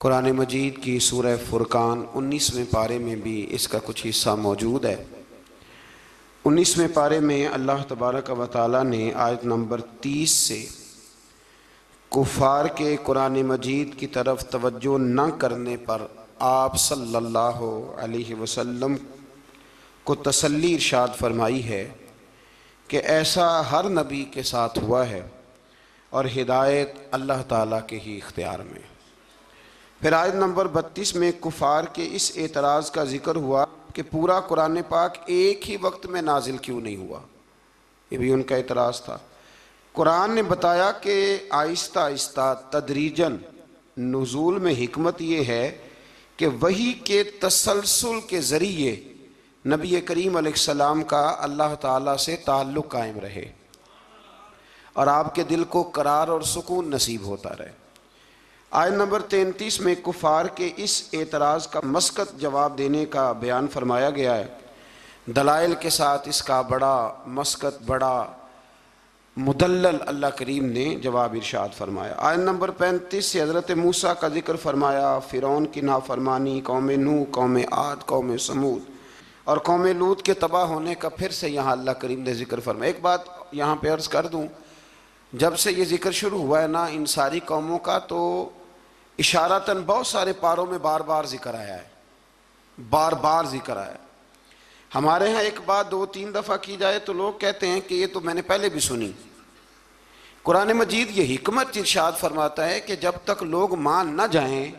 قرآن مجید کی سورہ فرقان 19ویں پارے میں بھی اس کا کچھ حصہ موجود ہے۔ 19ویں پارے میں اللہ تبارک و تعالیٰ نے آیت نمبر 30 سے کفار کے قرآن مجید کی طرف توجہ نہ کرنے پر آپ صلی اللہ علیہ وسلم کو تسلی ارشاد فرمائی ہے کہ ایسا ہر نبی کے ساتھ ہوا ہے اور ہدایت اللہ تعالیٰ کے ہی اختیار میں۔ پھر آیت نمبر 32 میں کفار کے اس اعتراض کا ذکر ہوا کہ پورا قرآن پاک ایک ہی وقت میں نازل کیوں نہیں ہوا، یہ بھی ان کا اعتراض تھا۔ قرآن نے بتایا کہ آہستہ آہستہ تدریجاً نزول میں حکمت یہ ہے کہ وحی کے تسلسل کے ذریعے نبی کریم علیہ السلام کا اللہ تعالیٰ سے تعلق قائم رہے اور آپ کے دل کو قرار اور سکون نصیب ہوتا رہے۔ آیت نمبر 33 میں کفار کے اس اعتراض کا مسقط جواب دینے کا بیان فرمایا گیا ہے، دلائل کے ساتھ اس کا بڑا مسقط، بڑا مدلل اللہ کریم نے جواب ارشاد فرمایا۔ آیت نمبر 35 سے حضرت موسیٰ کا ذکر فرمایا، فرعون کی نافرمانی، قوم نوح، قوم عاد، قوم سمود اور قوم لوط کے تباہ ہونے کا پھر سے یہاں اللہ کریم نے ذکر فرمایا۔ ایک بات یہاں پہ عرض کر دوں، جب سے یہ ذکر شروع ہوا ہے نا ان ساری قوموں کا، تو اشارتاً بہت سارے پاروں میں بار بار ذکر آیا ہے، بار بار ذکر آیا ہے۔ ہمارے ہاں ایک بات 2-3 دفعہ کی جائے تو لوگ کہتے ہیں کہ یہ تو میں نے پہلے بھی سنی۔ قرآن مجید یہ حکمت ارشاد فرماتا ہے کہ جب تک لوگ مان نہ جائیں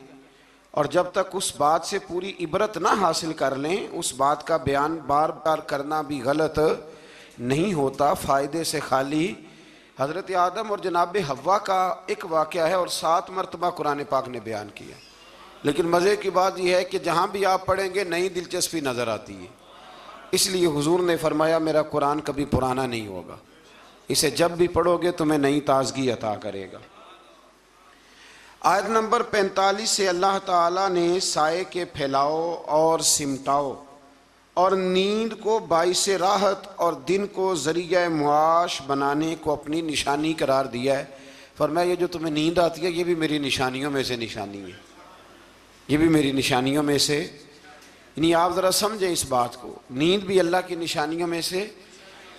اور جب تک اس بات سے پوری عبرت نہ حاصل کر لیں، اس بات کا بیان بار بار کرنا بھی غلط نہیں ہوتا، فائدے سے خالی۔ حضرت آدم اور جناب حوا کا ایک واقعہ ہے اور 7 مرتبہ قرآن پاک نے بیان کیا، لیکن مزے کی بات یہ ہے کہ جہاں بھی آپ پڑھیں گے نئی دلچسپی نظر آتی ہے۔ اس لیے حضور نے فرمایا میرا قرآن کبھی پرانا نہیں ہوگا، اسے جب بھی پڑھو گے تمہیں نئی تازگی عطا کرے گا۔ آیت نمبر 45 سے اللہ تعالیٰ نے سائے کے پھیلاؤ اور سمٹاؤ اور نیند کو باعث راحت اور دن کو ذریعہ معاش بنانے کو اپنی نشانی قرار دیا ہے۔ فرمایا یہ جو تمہیں نیند آتی ہے یہ بھی میری نشانیوں میں سے نشانی ہے، یہ بھی میری نشانیوں میں سے، یعنی آپ ذرا سمجھیں اس بات کو، نیند بھی اللہ کی نشانیوں میں سے،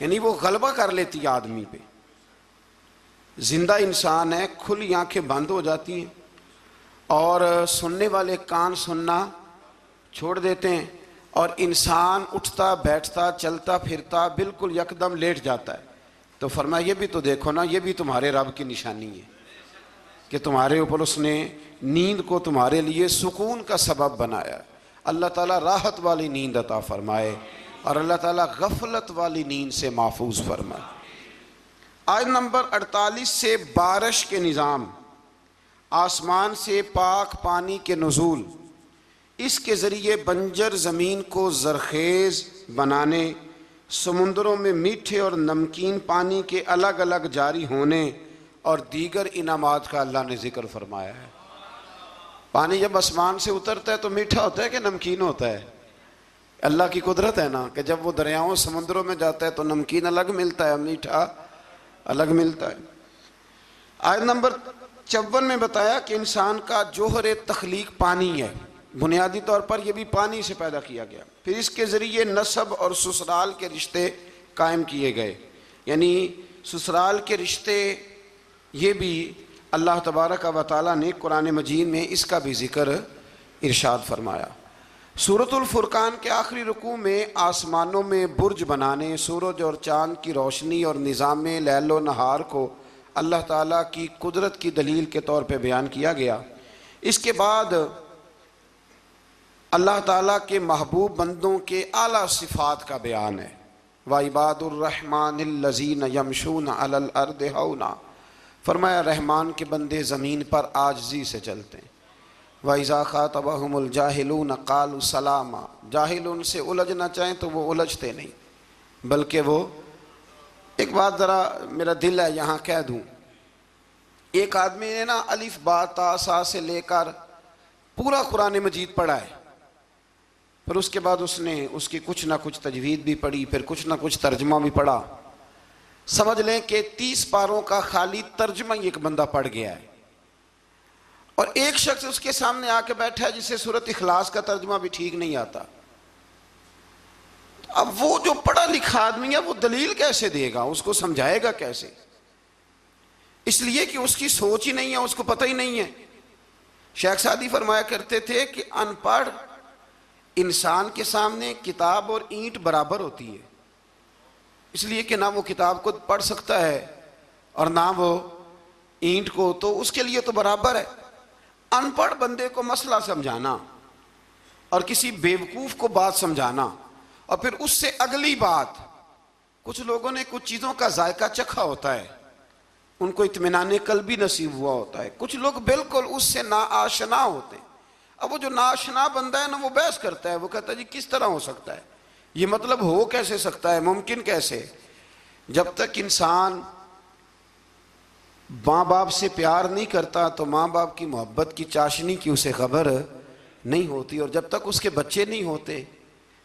یعنی وہ غلبہ کر لیتی ہے آدمی پہ۔ زندہ انسان ہے، کھلی آنکھیں بند ہو جاتی ہیں اور سننے والے کان سننا چھوڑ دیتے ہیں اور انسان اٹھتا بیٹھتا چلتا پھرتا بالکل یکدم لیٹ جاتا ہے۔ تو فرمایا یہ بھی تو دیکھو نا، یہ بھی تمہارے رب کی نشانی ہے کہ تمہارے اوپر اس نے نیند کو تمہارے لیے سکون کا سبب بنایا۔ اللہ تعالیٰ راحت والی نیند عطا فرمائے اور اللہ تعالیٰ غفلت والی نیند سے محفوظ فرمائے۔ آیت نمبر 48 سے بارش کے نظام، آسمان سے پاک پانی کے نزول، اس کے ذریعے بنجر زمین کو زرخیز بنانے، سمندروں میں میٹھے اور نمکین پانی کے الگ الگ جاری ہونے اور دیگر انعامات کا اللہ نے ذکر فرمایا ہے۔ پانی جب آسمان سے اترتا ہے تو میٹھا ہوتا ہے کہ نمکین ہوتا ہے؟ اللہ کی قدرت ہے نا کہ جب وہ دریاؤں سمندروں میں جاتا ہے تو نمکین الگ ملتا ہے، میٹھا الگ ملتا ہے۔ آیت نمبر 54 میں بتایا کہ انسان کا جوہر تخلیق پانی ہے، بنیادی طور پر یہ بھی پانی سے پیدا کیا گیا۔ پھر اس کے ذریعے نسب اور سسرال کے رشتے قائم کیے گئے، یعنی سسرال کے رشتے یہ بھی اللہ تبارک و تعالیٰ نے قرآن مجید میں اس کا بھی ذکر ارشاد فرمایا۔ سورۃ الفرقان کے آخری رکوع میں آسمانوں میں برج بنانے، سورج اور چاند کی روشنی اور نظام لیل و نہار کو اللہ تعالیٰ کی قدرت کی دلیل کے طور پہ بیان کیا گیا۔ اس کے بعد اللہ تعالیٰ کے محبوب بندوں کے اعلیٰ صفات کا بیان ہے۔ وَعِبَادُ الرَّحْمَنِ الَّذِينَ يَمْشُونَ عَلَى الْأَرْضِ هَوْنًا، فرمایا رحمان کے بندے زمین پر عاجزی سے چلتے ہیں۔ وَإِذَا خَاطَبَهُمُ الْجَاهِلُونَ قَالُوا سَلَامًا، جاہل ان سے الجھنا چاہیں تو وہ الجھتے نہیں، بلکہ وہ ایک بات ذرا میرا دل ہے یہاں کہہ دوں، ایک آدمی نے نا الف با تا سا سے لے کر پورا قرآن مجید پڑھا ہے، پھر اس کے بعد اس نے اس کی کچھ نہ کچھ تجوید بھی پڑھی، پھر کچھ نہ کچھ ترجمہ بھی پڑھا، سمجھ لیں کہ 30 پاروں کا خالی ترجمہ ہی ایک بندہ پڑھ گیا ہے۔ اور ایک شخص اس کے سامنے آ کے بیٹھا ہے جسے سورۃ اخلاص کا ترجمہ بھی ٹھیک نہیں آتا. اب وہ جو پڑھا لکھا آدمی ہے وہ دلیل کیسے دے گا، اس کو سمجھائے گا کیسے؟ اس لیے کہ اس کی سوچ ہی نہیں ہے، اس کو پتہ ہی نہیں ہے. شیخ سعدی فرمایا کرتے تھے کہ ان پڑھ انسان کے سامنے کتاب اور اینٹ برابر ہوتی ہے، اس لیے کہ نہ وہ کتاب کو پڑھ سکتا ہے اور نہ وہ اینٹ کو، تو اس کے لیے تو برابر ہے. ان پڑھ بندے کو مسئلہ سمجھانا اور کسی بیوقوف کو بات سمجھانا اور پھر اس سے اگلی بات، کچھ لوگوں نے کچھ چیزوں کا ذائقہ چکھا ہوتا ہے، ان کو اطمینان قلبی نصیب ہوا ہوتا ہے. کچھ لوگ بالکل اس سے ناآشنا ہوتے ہیں. اب وہ جو ناآشنا بندہ ہے نا، وہ بحث کرتا ہے، وہ کہتا ہے جی کس طرح ہو سکتا ہے، یہ مطلب ہو کیسے سکتا ہے، ممکن کیسے؟ جب تک انسان ماں باپ سے پیار نہیں کرتا تو ماں باپ کی محبت کی چاشنی کی اسے خبر نہیں ہوتی، اور جب تک اس کے بچے نہیں ہوتے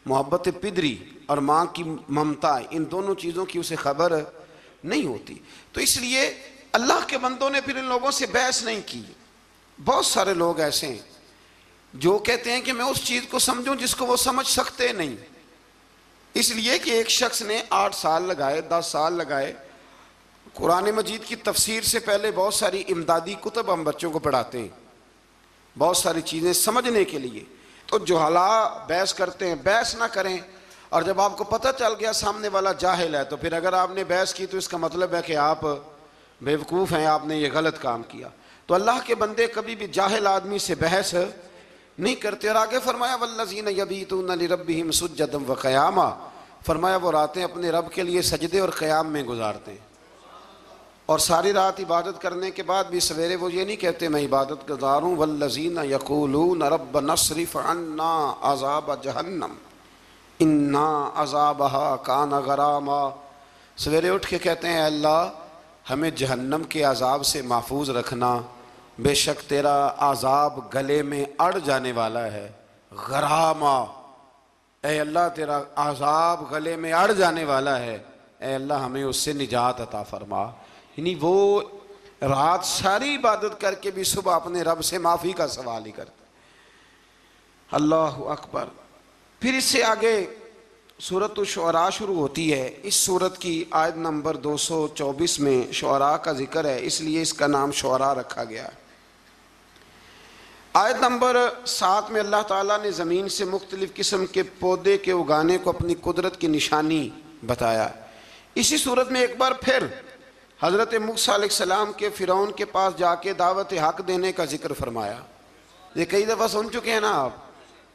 محبت پدری اور ماں کی ممتا، ان دونوں چیزوں کی اسے خبر نہیں ہوتی. تو اس لیے اللہ کے بندوں نے پھر ان لوگوں سے بحث نہیں کی. بہت سارے لوگ ایسے ہیں جو کہتے ہیں کہ میں اس چیز کو سمجھوں جس کو وہ سمجھ سکتے نہیں، اس لیے کہ ایک شخص نے 8 سال لگائے، 10 سال لگائے. قرآن مجید کی تفسیر سے پہلے بہت ساری امدادی کتب ہم بچوں کو پڑھاتے ہیں بہت ساری چیزیں سمجھنے کے لیے. تو جہلاء بحث کرتے ہیں، بحث نہ کریں. اور جب آپ کو پتہ چل گیا سامنے والا جاہل ہے تو پھر اگر آپ نے بحث کی تو اس کا مطلب ہے کہ آپ بیوقوف ہیں، آپ نے یہ غلط کام کیا. تو اللہ کے بندے کبھی بھی جاہل آدمی سے بحث نہیں کرتے. اور آگے فرمایا والذین یبیتون لربہم سجدا وقیاما، فرمایا وہ راتیں اپنے رب کے لیے سجدے اور قیام میں گزارتے ہیں. اور ساری رات عبادت کرنے کے بعد بھی سویرے وہ یہ نہیں کہتے میں عبادت گزار ہوں. والذین یقولون ربنا اصرف عنا عذاب جہنم ان عذابها کان غراما، سویرے اٹھ کے کہتے ہیں اللہ ہمیں جہنم کے عذاب سے محفوظ رکھنا، بے شک تیرا عذاب گلے میں اڑ جانے والا ہے. غراما، اے اللہ تیرا عذاب گلے میں اڑ جانے والا ہے، اے اللہ ہمیں اس سے نجات عطا فرما. یعنی وہ رات ساری عبادت کر کے بھی صبح اپنے رب سے معافی کا سوال ہی کرتے. اللہ اکبر. پھر اس سے آگے سورۃ الشعراء شروع ہوتی ہے. اس سورت کی آیت نمبر 224 میں شعراء کا ذکر ہے، اس لیے اس کا نام شعراء رکھا گیا ہے. آیت نمبر 7 میں اللہ تعالیٰ نے زمین سے مختلف قسم کے پودے کے اگانے کو اپنی قدرت کی نشانی بتایا. اسی صورت میں ایک بار پھر حضرت موسیٰ علیہ السلام کے فرعون کے پاس جا کے دعوت حق دینے کا ذکر فرمایا. یہ کئی دفعہ سن چکے ہیں نا آپ،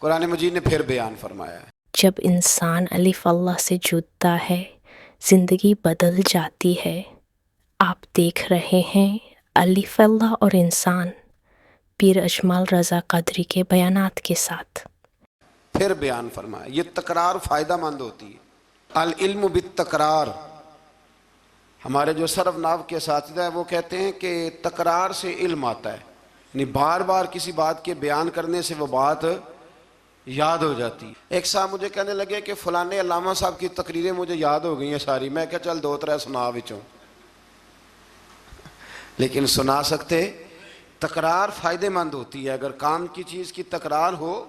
قرآن مجید نے پھر بیان فرمایا ہے. جب انسان الف اللہ سے جڑتا ہے زندگی بدل جاتی ہے. آپ دیکھ رہے ہیں الف اللہ اور انسان، پیر اجمل رضا قدری کے بیانات کے ساتھ. پھر بیان فرمایا. یہ تکرار فائدہ مند ہوتی ہے. العلم بالتکرار. ہمارے جو صرف ناو کے اساتذہ ہیں وہ کہتے ہیں کہ تکرار سے علم آتا ہے، یعنی بار بار کسی بات کے بیان کرنے سے وہ بات یاد ہو جاتی. ایک صاحب مجھے کہنے لگے کہ فلانے علامہ صاحب کی تقریریں مجھے یاد ہو گئی ہیں ساری. میں کہا چل 2-3 سنا بچوں، لیکن سنا سکتے. تکرار فائدہ مند ہوتی ہے. اگر کام کی چیز کی تکرار ہو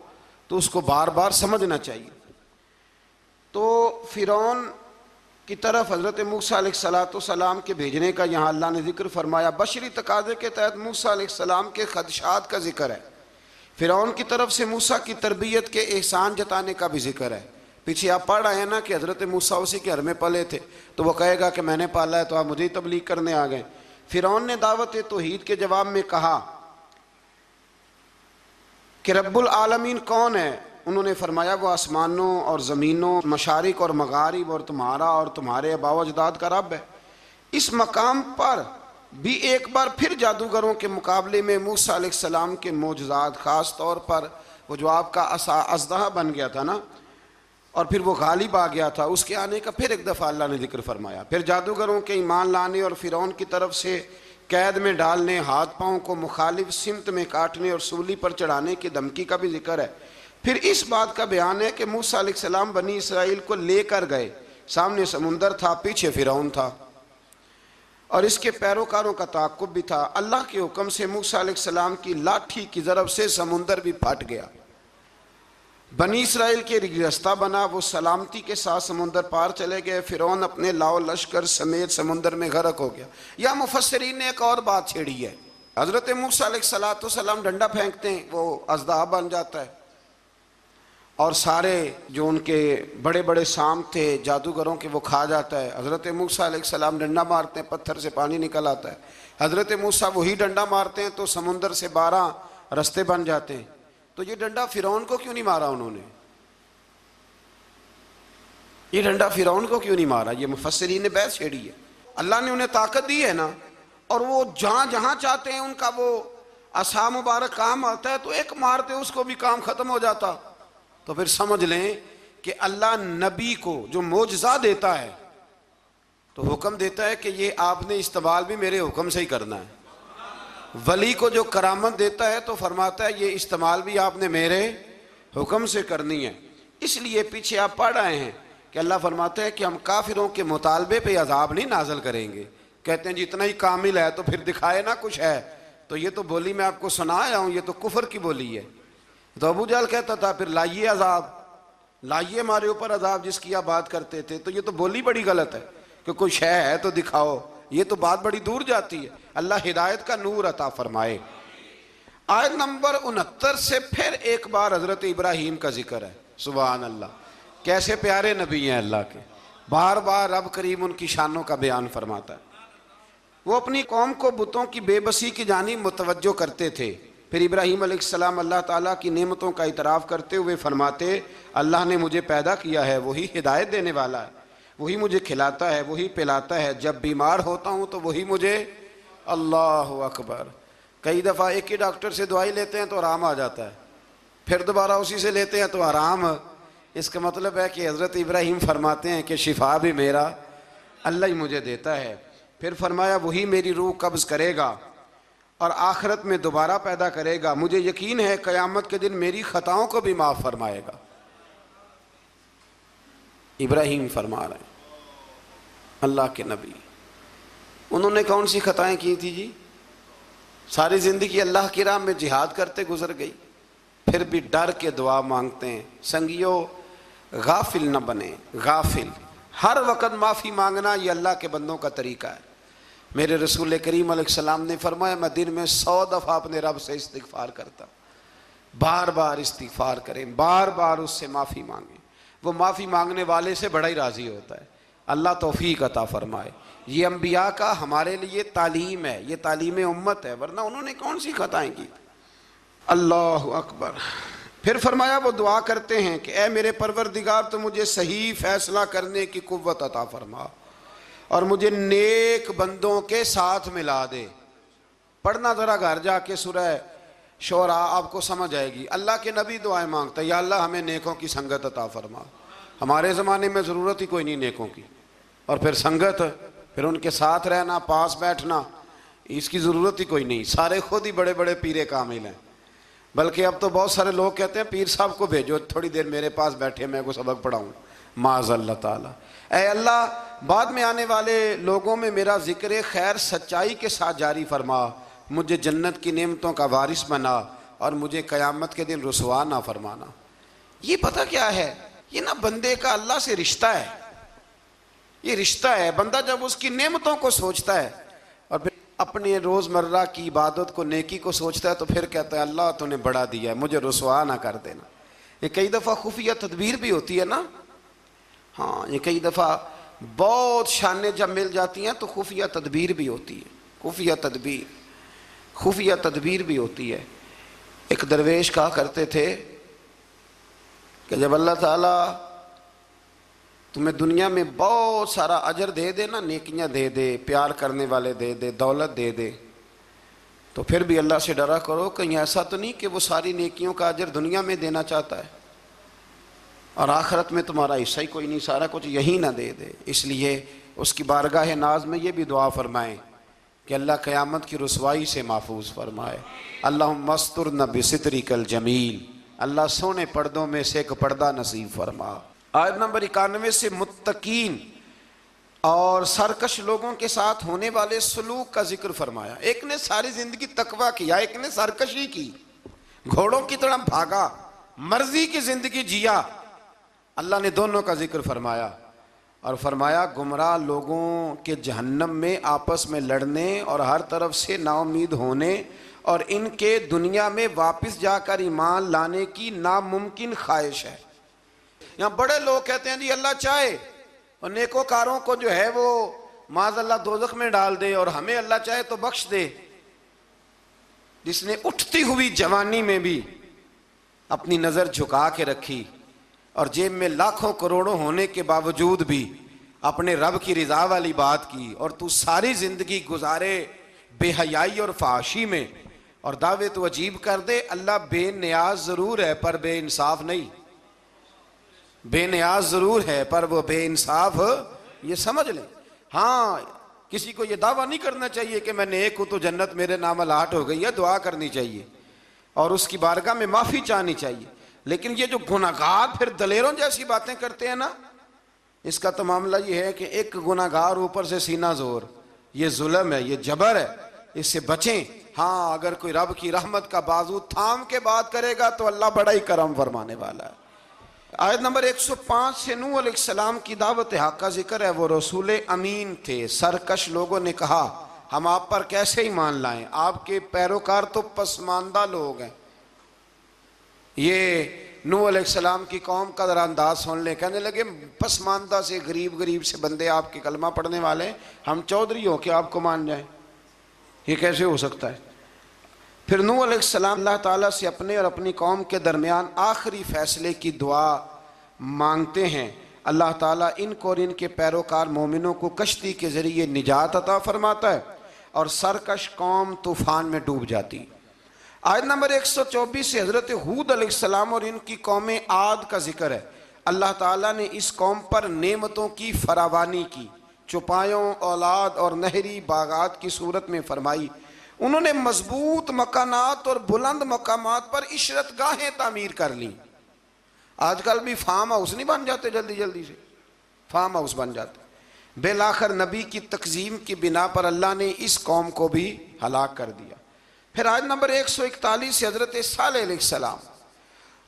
تو اس کو بار بار سمجھنا چاہیے. تو فرعون کی طرف حضرت موسیٰ علیہ السلام کے بھیجنے کا یہاں اللہ نے ذکر فرمایا. بشری تقاضے کے تحت موسیٰ علیہ السلام کے خدشات کا ذکر ہے. فرعون کی طرف سے موسیٰ کی تربیت کے احسان جتانے کا بھی ذکر ہے. پیچھے آپ پڑھ رہے ہیں نا کہ حضرت موسیٰ اسی کے گھر میں پلے تھے، تو وہ کہے گا کہ میں نے پالا ہے تو آپ مجھے تبلیغ کرنے آ گئے. فرعون نے دعوت توحید کے جواب میں کہا کہ رب العالمین کون ہے؟ انہوں نے فرمایا وہ آسمانوں اور زمینوں، مشارق اور مغارب اور تمہارا اور تمہارے آباء و اجداد کا رب ہے. اس مقام پر بھی ایک بار پھر جادوگروں کے مقابلے میں موسیٰ علیہ السلام کے معجزات، خاص طور پر وہ جو آپ کا عصا اژدہا بن گیا تھا نا اور پھر وہ غالب آ گیا تھا، اس کے آنے کا پھر ایک دفعہ اللہ نے ذکر فرمایا. پھر جادوگروں کے ایمان لانے اور فرعون کی طرف سے قید میں ڈالنے، ہاتھ پاؤں کو مخالف سمت میں کاٹنے اور سولی پر چڑھانے کی دھمکی کا بھی ذکر ہے. پھر اس بات کا بیان ہے کہ موسیٰ علیہ السلام بنی اسرائیل کو لے کر گئے. سامنے سمندر تھا، پیچھے فرعون تھا. اور اس کے پیروکاروں کا تعاقب بھی تھا۔ اللہ کے حکم سے موسیٰ علیہ السلام کی لاٹھی کی ضرب سے سمندر بھی پھٹ گیا، بنی اسرائیل کے رستہ بنا، وہ سلامتی کے ساتھ سمندر پار چلے گئے، فرعون اپنے لاؤ لشکر سمیت سمندر میں غرق ہو گیا۔ یا مفسرین نے ایک اور بات چھیڑی ہے، حضرت موسیٰ علیہ السلام ڈنڈا پھینکتے ہیں، وہ اژدہا بن جاتا ہے، اور سارے جو ان کے بڑے بڑے سام تھے جادوگروں کے وہ کھا جاتا ہے۔ حضرت موسیٰ علیہ السلام ڈنڈا مارتے ہیں، پتھر سے پانی نکل آتا ہے۔ حضرت موسیٰ وہی ڈنڈا مارتے ہیں تو سمندر سے 12 رستے بن جاتے ہیں۔ تو یہ ڈنڈا فرعون کو کیوں نہیں مارا انہوں نے؟ یہ ڈنڈا فرعون کو کیوں نہیں مارا؟ یہ مفسرین نے بحث چھیڑی ہے۔ اللہ نے انہیں طاقت دی ہے نا، اور وہ جہاں جہاں چاہتے ہیں ان کا وہ عصا مبارک کام آتا ہے، تو ایک مارتے اس کو بھی کام ختم ہو جاتا۔ تو پھر سمجھ لیں کہ اللہ نبی کو جو معجزہ دیتا ہے تو حکم دیتا ہے کہ یہ آپ نے استعمال بھی میرے حکم سے ہی کرنا ہے۔ ولی کو جو کرامت دیتا ہے تو فرماتا ہے یہ استعمال بھی آپ نے میرے حکم سے کرنی ہے۔ اس لیے پیچھے آپ پڑھ رہے ہیں کہ اللہ فرماتا ہے کہ ہم کافروں کے مطالبے پہ عذاب نہیں نازل کریں گے۔ کہتے ہیں جی اتنا ہی کامل ہے تو پھر دکھائے نا کچھ ہے، تو یہ تو بولی میں آپ کو سنایا ہوں، یہ تو کفر کی بولی ہے۔ تو ابو جہل کہتا تھا پھر لائیے عذاب، لائیے ہمارے اوپر عذاب جس کی آپ بات کرتے تھے۔ تو یہ تو بولی بڑی غلط ہے کہ کوئی شے ہے تو دکھاؤ، یہ تو بات بڑی دور جاتی ہے۔ اللہ ہدایت کا نور عطا فرمائے۔ آیت نمبر 69 سے پھر ایک بار حضرت ابراہیم کا ذکر ہے۔ سبحان اللہ، کیسے پیارے نبی ہیں اللہ کے، بار بار رب کریم ان کی شانوں کا بیان فرماتا ہے۔ وہ اپنی قوم کو بتوں کی بے بسی کی جانب متوجہ کرتے تھے۔ پھر ابراہیم علیہ السلام اللہ تعالیٰ کی نعمتوں کا اعتراف کرتے ہوئے فرماتے اللہ نے مجھے پیدا کیا ہے، وہی ہدایت دینے والا ہے، وہی مجھے کھلاتا ہے، وہی پلاتا ہے، جب بیمار ہوتا ہوں تو وہی مجھے، اللہ اکبر، کئی دفعہ ایک ہی ڈاکٹر سے دوائی لیتے ہیں تو آرام آ جاتا ہے، پھر دوبارہ اسی سے لیتے ہیں تو آرام۔ اس کا مطلب ہے کہ حضرت ابراہیم فرماتے ہیں کہ شفا بھی میرا اللہ ہی مجھے دیتا ہے۔ پھر فرمایا وہی میری روح قبض کرے گا اور آخرت میں دوبارہ پیدا کرے گا، مجھے یقین ہے قیامت کے دن میری خطاؤں کو بھی معاف فرمائے گا۔ ابراہیم فرما رہے ہیں اللہ کے نبی، انہوں نے کون سی خطائیں کی تھی جی؟ ساری زندگی اللہ کی راہ میں جہاد کرتے گزر گئی، پھر بھی ڈر کے دعا مانگتے ہیں۔ سنگیو غافل نہ بنے، غافل، ہر وقت معافی مانگنا یہ اللہ کے بندوں کا طریقہ ہے۔ میرے رسول کریم علیہ السلام نے فرمایا میں دن میں 100 دفعہ اپنے رب سے استغفار کرتا، بار بار استغفار کریں، بار بار اس سے معافی مانگیں، وہ معافی مانگنے والے سے بڑا ہی راضی ہوتا ہے۔ اللہ توفیق عطا فرمائے۔ یہ انبیاء کا ہمارے لیے تعلیم ہے، یہ تعلیم امت ہے، ورنہ انہوں نے کون سی خطائیں کی؟ اللہ اکبر۔ پھر فرمایا وہ دعا کرتے ہیں کہ اے میرے پروردگار تو مجھے صحیح فیصلہ کرنے کی قوت عطا فرما اور مجھے نیک بندوں کے ساتھ ملا دے۔ پڑھنا ذرا گھر جا کے سورہ شعراء، آپ کو سمجھ آئے گی۔ اللہ کے نبی دعائیں مانگتا ہے یا اللہ ہمیں نیکوں کی سنگت عطا فرما۔ ہمارے زمانے میں ضرورت ہی کوئی نہیں نیکوں کی، اور پھر سنگت، پھر ان کے ساتھ رہنا، پاس بیٹھنا، اس کی ضرورت ہی کوئی نہیں۔ سارے خود ہی بڑے بڑے پیر کامل ہیں، بلکہ اب تو بہت سارے لوگ کہتے ہیں پیر صاحب کو بھیجو تھوڑی دیر میرے پاس بیٹھے میں کو سبق پڑھاؤں، معاذ اللہ تعالیٰ۔ اے اللہ بعد میں آنے والے لوگوں میں میرا ذکر خیر سچائی کے ساتھ جاری فرما، مجھے جنت کی نعمتوں کا وارث بنا اور مجھے قیامت کے دن رسوا نہ فرمانا۔ یہ پتہ کیا ہے؟ یہ نا بندے کا اللہ سے رشتہ ہے، یہ رشتہ ہے۔ بندہ جب اس کی نعمتوں کو سوچتا ہے اور پھر اپنے روزمرہ کی عبادت کو، نیکی کو سوچتا ہے، تو پھر کہتا ہے اللہ تو نے بڑا دیا ہے، مجھے رسوا نہ کر دینا۔ یہ کئی دفعہ خفیہ تدبیر بھی ہوتی ہے نا، ہاں یہ کئی دفعہ بہت شانیں جب مل جاتی ہیں تو خفیہ تدبیر بھی ہوتی ہے، خفیہ تدبیر بھی ہوتی ہے۔ ایک درویش کہا کرتے تھے کہ جب اللہ تعالیٰ تمہیں دنیا میں بہت سارا اجر دے دے نا، نیکیاں دے دے، پیار کرنے والے دے دے، دولت دے دے، تو پھر بھی اللہ سے ڈرا کرو کہیں ایسا تو نہیں کہ وہ ساری نیکیوں کا اجر دنیا میں دینا چاہتا ہے اور آخرت میں تمہارا حصہ ہی کوئی نہیں، سارا کچھ یہی نہ دے دے۔ اس لیے اس کی بارگاہ ناز میں یہ بھی دعا فرمائیں کہ اللہ قیامت کی رسوائی سے محفوظ فرمائے۔ اللہم استرنا بسترک الجمیل، اللہ سونے پردوں میں سے ایک پردہ نصیب فرما۔ آیت نمبر 91 سے متقین اور سرکش لوگوں کے ساتھ ہونے والے سلوک کا ذکر فرمایا۔ ایک نے ساری زندگی تقویٰ کیا، ایک نے سرکشی کی، گھوڑوں کی طرح بھاگا، مرضی کی زندگی جیا۔ اللہ نے دونوں کا ذکر فرمایا اور فرمایا گمراہ لوگوں کے جہنم میں آپس میں لڑنے اور ہر طرف سے نا امید ہونے اور ان کے دنیا میں واپس جا کر ایمان لانے کی ناممکن خواہش ہے۔ یہاں بڑے لوگ کہتے ہیں جی اللہ چاہے اور نیکوکاروں کو جو ہے وہ معاذ اللہ دوزخ میں ڈال دے اور ہمیں اللہ چاہے تو بخش دے۔ جس نے اٹھتی ہوئی جوانی میں بھی اپنی نظر جھکا کے رکھی اور جیب میں لاکھوں کروڑوں ہونے کے باوجود بھی اپنے رب کی رضا والی بات کی، اور تو ساری زندگی گزارے بے حیائی اور فحاشی میں اور دعوے تو عجیب کر دے۔ اللہ بے نیاز ضرور ہے پر بے انصاف نہیں، بے نیاز ضرور ہے پر وہ بے انصاف، یہ سمجھ لیں۔ ہاں کسی کو یہ دعویٰ نہیں کرنا چاہیے کہ میں نیک ہوں تو جنت میرے نام الاٹ ہو گئی ہے، دعا کرنی چاہیے اور اس کی بارگاہ میں معافی چاہنی چاہیے، لیکن یہ جو گناہگار پھر دلیروں جیسی باتیں کرتے ہیں نا، اس کا تو معاملہ یہ ہے کہ ایک گناہگار اوپر سے سینہ زور، یہ ظلم ہے، یہ جبر ہے، اس سے بچیں۔ ہاں اگر کوئی رب کی رحمت کا بازو تھام کے بات کرے گا تو اللہ بڑا ہی کرم فرمانے والا ہے۔ آیت نمبر 105 سے نوح علیہ السلام کی دعوت حق کا ذکر ہے۔ وہ رسول امین تھے، سرکش لوگوں نے کہا ہم آپ پر کیسے ایمان لائیں، آپ کے پیروکار تو پسماندہ لوگ ہیں۔ یہ نوح علیہ السلام کی قوم کا ذرا انداز سن لیں، کہنے لگے پسماندہ سے غریب سے بندے آپ کے کلمہ پڑھنے والے ہیں، ہم چودھری ہو کہ آپ کو مان جائیں، یہ کیسے ہو سکتا ہے؟ پھر نوح علیہ السلام اللہ تعالیٰ سے اپنے اور اپنی قوم کے درمیان آخری فیصلے کی دعا مانگتے ہیں۔ اللہ تعالیٰ ان کو اور ان کے پیروکار مومنوں کو کشتی کے ذریعے نجات عطا فرماتا ہے اور سرکش قوم طوفان میں ڈوب جاتی۔ آیت نمبر 124 سے حضرت ہود علیہ السلام اور ان کی قوم عاد کا ذکر ہے۔ اللہ تعالیٰ نے اس قوم پر نعمتوں کی فراوانی کی، چوپایوں، اولاد اور نہری باغات کی صورت میں فرمائی۔ انہوں نے مضبوط مکانات اور بلند مقامات پر عشرت گاہیں تعمیر کر لیں۔ آج کل بھی فارم ہاؤس نہیں بن جاتے جلدی سے، فارم ہاؤس بن جاتے۔ بالآخر نبی کی تکذیب کی بنا پر اللہ نے اس قوم کو بھی ہلاک کر دیا۔ پھر آیت نمبر 141 سے حضرت صالح علیہ السلام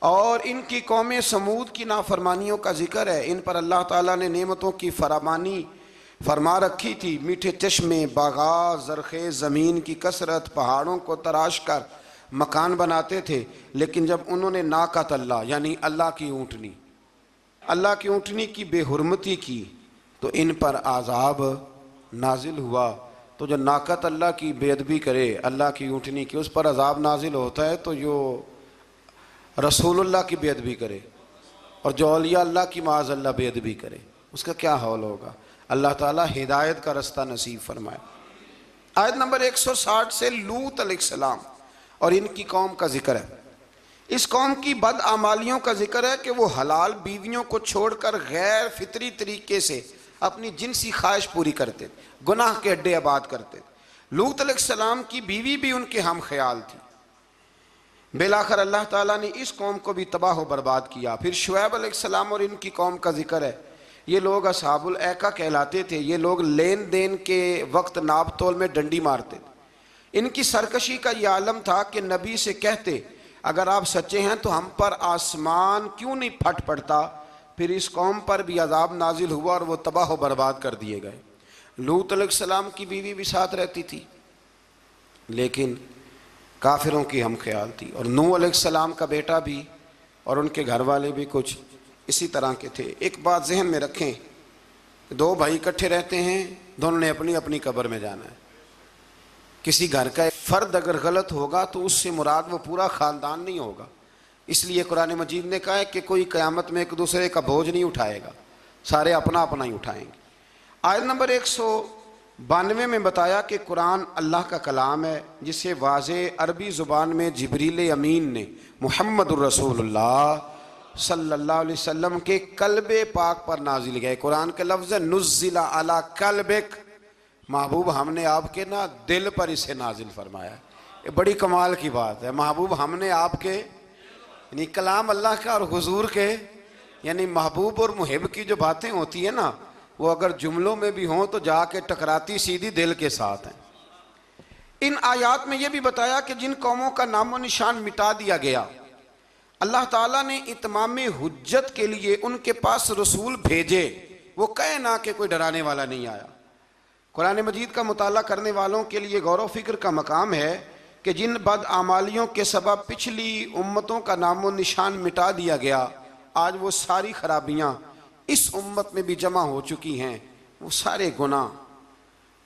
اور ان کی قوم سمود کی نافرمانیوں کا ذکر ہے۔ ان پر اللہ تعالیٰ نے نعمتوں کی فراوانی فرما رکھی تھی، میٹھے چشمے، باغات، زرخیز زمین کی کثرت، پہاڑوں کو تراش کر مکان بناتے تھے، لیکن جب انہوں نے ناقۃ اللہ یعنی اللہ کی اونٹنی کی بے حرمتی کی تو ان پر عذاب نازل ہوا۔ تو جو ناقۃ اللہ کی بے ادبی کرے، اللہ کی اونٹنی کی، اس پر عذاب نازل ہوتا ہے، تو جو رسول اللہ کی بے ادبی کرے اور جو اولیاء اللہ کی معاذ اللہ بے ادبی کرے، اس کا کیا حال ہوگا؟ اللہ تعالیٰ ہدایت کا رستہ نصیب فرمائے۔ آیت نمبر 160 سے لوط علیہ السلام اور ان کی قوم کا ذکر ہے۔ اس قوم کی بدعمالیوں کا ذکر ہے کہ وہ حلال بیویوں کو چھوڑ کر غیر فطری طریقے سے اپنی جنسی خواہش پوری کرتے تھے، گناہ کے اڈے آباد کرتے تھے۔ لوط علیہ السلام کی بیوی بھی ان کے ہم خیال تھی۔ بالآخر اللہ تعالیٰ نے اس قوم کو بھی تباہ و برباد کیا۔ پھر شعیب علیہ السلام اور ان کی قوم کا ذکر ہے۔ یہ لوگ اصحاب الایکہ کہلاتے تھے۔ یہ لوگ لین دین کے وقت ناپ تول میں ڈنڈی مارتے تھے۔ ان کی سرکشی کا یہ عالم تھا کہ نبی سے کہتے اگر آپ سچے ہیں تو ہم پر آسمان کیوں نہیں پھٹ پڑتا۔ پھر اس قوم پر بھی عذاب نازل ہوا اور وہ تباہ و برباد کر دیے گئے۔ لوط علیہ السلام کی بیوی بھی ساتھ رہتی تھی لیکن کافروں کی ہم خیال تھی، اور نوح علیہ السلام کا بیٹا بھی اور ان کے گھر والے بھی کچھ اسی طرح کے تھے۔ ایک بات ذہن میں رکھیں، دو بھائی اکٹھے رہتے ہیں، دونوں نے اپنی اپنی قبر میں جانا ہے۔ کسی گھر کا ایک فرد اگر غلط ہوگا تو اس سے مراد وہ پورا خاندان نہیں ہوگا۔ اس لیے قرآن مجید نے کہا ہے کہ کوئی قیامت میں ایک دوسرے کا بوجھ نہیں اٹھائے گا، سارے اپنا اپنا ہی اٹھائیں گے۔ آیت نمبر 192 میں بتایا کہ قرآن اللہ کا کلام ہے جسے واضح عربی زبان میں جبریل امین نے محمد الرسول اللہ صلی اللہ علیہ وسلم کے قلب پاک پر نازل گئے۔ قرآن کے لفظ نزل علی قلبک، محبوب ہم نے آپ کے نا دل پر اسے نازل فرمایا۔ یہ بڑی کمال کی بات ہے، محبوب ہم نے آپ کے یعنی کلام اللہ کا اور حضور کے، یعنی محبوب اور محب کی جو باتیں ہوتی ہیں نا وہ اگر جملوں میں بھی ہوں تو جا کے ٹکراتی سیدھی دل کے ساتھ ہیں۔ ان آیات میں یہ بھی بتایا کہ جن قوموں کا نام و نشان مٹا دیا گیا، اللہ تعالیٰ نے اتمام حجت کے لیے ان کے پاس رسول بھیجے، وہ کہے نہ کہ کوئی ڈرانے والا نہیں آیا۔ قرآن مجید کا مطالعہ کرنے والوں کے لیے غور و فکر کا مقام ہے کہ جن بدعمالیوں کے سبب پچھلی امتوں کا نام و نشان مٹا دیا گیا، آج وہ ساری خرابیاں اس امت میں بھی جمع ہو چکی ہیں۔ وہ سارے گناہ،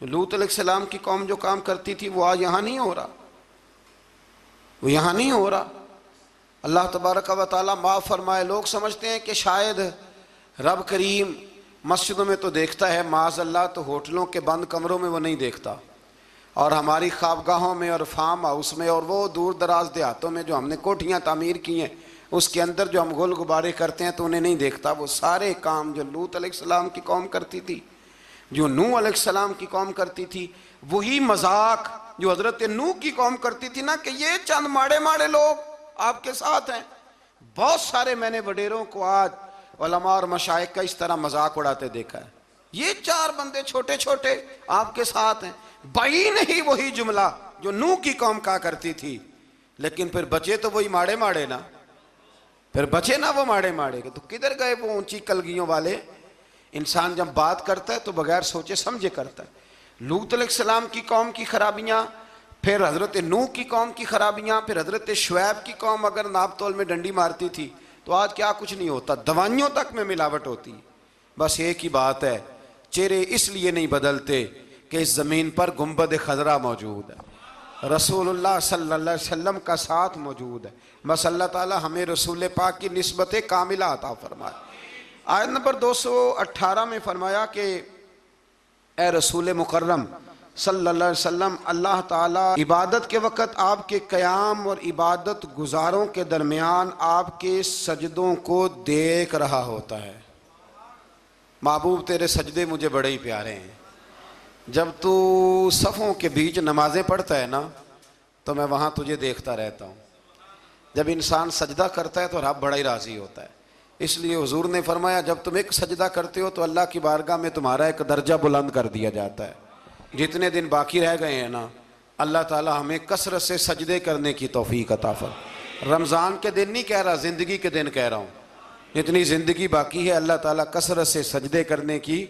لوط علیہ السلام کی قوم جو کام کرتی تھی وہ آج یہاں نہیں ہو رہا، وہ یہاں نہیں ہو رہا۔ اللہ تبارک و تعالیٰ معاف فرمائے۔ لوگ سمجھتے ہیں کہ شاید رب کریم مسجدوں میں تو دیکھتا ہے، معاذ اللہ تو ہوٹلوں کے بند کمروں میں وہ نہیں دیکھتا، اور ہماری خوابگاہوں میں اور فارم ہاؤس میں اور وہ دور دراز دیہاتوں میں جو ہم نے کوٹھیاں تعمیر کی ہیں اس کے اندر جو ہم گل غبارے کرتے ہیں تو انہیں نہیں دیکھتا۔ وہ سارے کام جو لوط علیہ السلام کی قوم کرتی تھی، جو نوح علیہ السلام کی قوم کرتی تھی، وہی مذاق جو حضرت نوح کی قوم کرتی تھی نا، کہ یہ چند ماڑے ماڑے لوگ آپ کے ساتھ ہیں۔ بہت سارے میں نے وڈیروں کو آج علماء اور مشائخ کا اس طرح مذاق اڑاتے دیکھا ہے، یہ 4 بندے چھوٹے چھوٹے آپ کے ساتھ ہیں۔ بھائی نہیں وہی جملہ جو نوح کی قوم کہا کرتی تھی، لیکن پھر بچے تو وہی ماڑے ماڑے نا، پھر بچے نا وہ ماڑے ماڑے کے، تو کدھر گئے وہ اونچی کلگیوں والے؟ انسان جب بات کرتا ہے تو بغیر سوچے سمجھے کرتا ہے۔ لوط علیہ السلام کی قوم کی خرابیاں، پھر حضرت نوح کی قوم کی خرابیاں، پھر حضرت شعیب کی قوم اگر ناپ تول میں ڈنڈی مارتی تھی تو آج کیا کچھ نہیں ہوتا، دوائیوں تک میں ملاوٹ ہوتی۔ بس ایک ہی بات ہے، چہرے اس لیے نہیں بدلتے کہ اس زمین پر گنبد خضرا موجود ہے، رسول اللہ صلی اللہ علیہ وسلم کا ساتھ موجود ہے۔ بس اللہ تعالی ہمیں رسول پاک کی نسبت کاملہ عطا فرمائے۔ آیت نمبر 218 میں فرمایا کہ اے رسول مکرم صلی اللہ علیہ وسلم، اللہ تعالیٰ عبادت کے وقت آپ کے قیام اور عبادت گزاروں کے درمیان آپ کے سجدوں کو دیکھ رہا ہوتا ہے۔ محبوب تیرے سجدے مجھے بڑے ہی پیارے ہیں۔ جب تو صفوں کے بیچ نمازیں پڑھتا ہے نا تو میں وہاں تجھے دیکھتا رہتا ہوں۔ جب انسان سجدہ کرتا ہے تو رب بڑا ہی راضی ہوتا ہے۔ اس لیے حضور نے فرمایا جب تم ایک سجدہ کرتے ہو تو اللہ کی بارگاہ میں تمہارا ایک درجہ بلند کر دیا جاتا ہے۔ جتنے دن باقی رہ گئے ہیں نا، اللہ تعالی ہمیں کثرت سے سجدے کرنے کی توفیق عطا فرمائے۔ رمضان کے دن نہیں کہہ رہا، زندگی کے دن کہہ رہا ہوں۔ جتنی زندگی باقی ہے اللہ تعالیٰ کثرت سے سجدے کرنے کی۔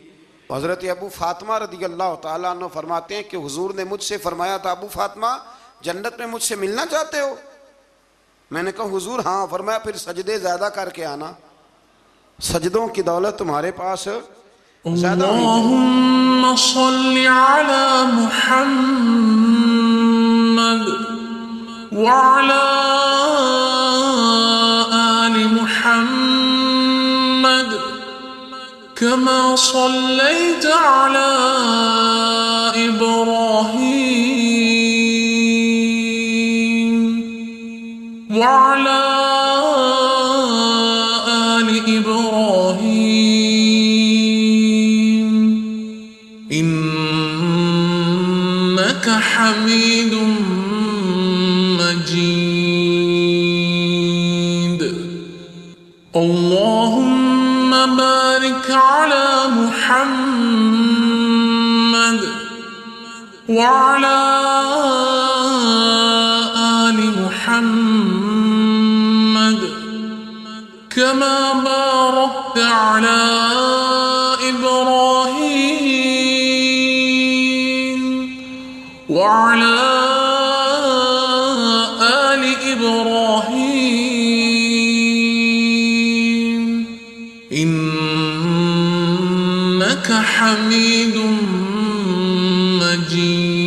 حضرت ابو فاطمہ رضی اللہ تعالیٰ عنہ فرماتے ہیں کہ حضور نے مجھ سے فرمایا تھا، ابو فاطمہ جنت میں مجھ سے ملنا چاہتے ہو؟ میں نے کہا حضور ہاں۔ فرمایا پھر سجدے زیادہ کر کے آنا، سجدوں کی دولت تمہارے پاس زیادہ ہونی چاہیے۔ اللہم صل علی محمد وعلی آل محمد كما صليت على إبراهيم وعلى آل إبراهيم إنك حميد مجيد اللهم بارك على محمد وعلى آل محمد كما باركت على إبراهيم وعلى آل إبراهيم إنك حميد مجيد۔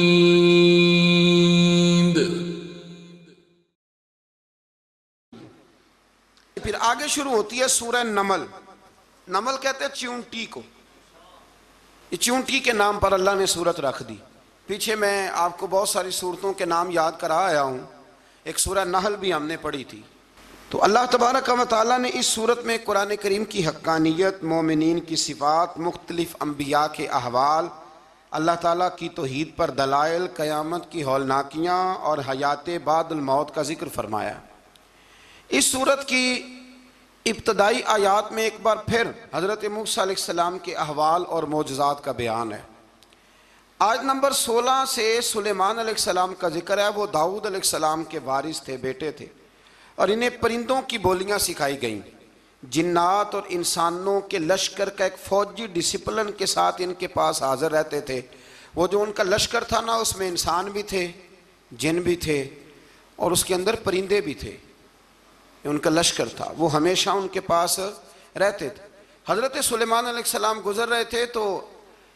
پھر آگے شروع ہوتی ہے سورہ نمل۔ نمل کہتے ہیں چیونٹی کو، یہ چیونٹی کے نام پر اللہ نے سورت رکھ دی۔ پیچھے میں آپ کو بہت ساری سورتوں کے نام یاد کرا آیا ہوں، ایک سورہ نحل بھی ہم نے پڑھی تھی۔ تو اللہ تبارک و تعالیٰ نے اس سورت میں قرآن کریم کی حقانیت، مومنین کی صفات، مختلف انبیاء کے احوال، اللہ تعالیٰ کی توحید پر دلائل، قیامت کی ہولناکیاں اور حیات بعد الموت کا ذکر فرمایا۔ اس سورت کی ابتدائی آیات میں ایک بار پھر حضرت موسیٰ علیہ السلام کے احوال اور معجزات کا بیان ہے۔ آیت نمبر 16 سے سلیمان علیہ السلام کا ذکر ہے۔ وہ داؤد علیہ السلام کے وارث تھے، بیٹے تھے، اور انہیں پرندوں کی بولیاں سکھائی گئیں۔ جنات اور انسانوں کے لشکر کا ایک فوجی ڈسپلن کے ساتھ ان کے پاس حاضر رہتے تھے۔ وہ جو ان کا لشکر تھا نا، اس میں انسان بھی تھے، جن بھی تھے، اور اس کے اندر پرندے بھی تھے۔ ان کا لشکر تھا، وہ ہمیشہ ان کے پاس رہتے تھے۔ حضرت سلیمان علیہ السلام گزر رہے تھے تو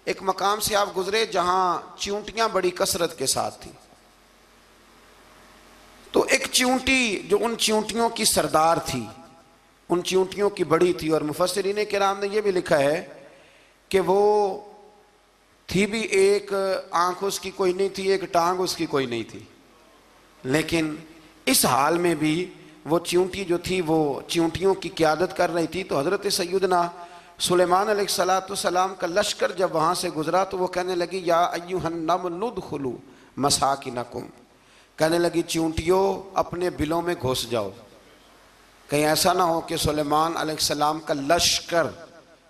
ایک مقام سے آپ گزرے جہاں چیونٹیاں بڑی کثرت کے ساتھ تھیں۔ تو ایک چیونٹی جو ان چیونٹیوں کی سردار تھی، ان چیونٹیوں کی بڑی تھی، اور مفسرین کرام نے یہ بھی لکھا ہے کہ وہ تھی بھی ایک آنکھ اس کی کوئی نہیں تھی، ایک ٹانگ اس کی کوئی نہیں تھی، لیکن اس حال میں بھی وہ چیونٹی جو تھی وہ چیونٹیوں کی قیادت کر رہی تھی۔ تو حضرت سیدنا سلیمان علیہ السلام کا لشکر جب وہاں سے گزرا تو وہ کہنے لگی یا ایھا النمل ادخلوا مساکنکم، کہنے لگی چیونٹیوں اپنے بلوں میں گھس جاؤ، کہیں ایسا نہ ہو کہ سلیمان علیہ السلام کا لشکر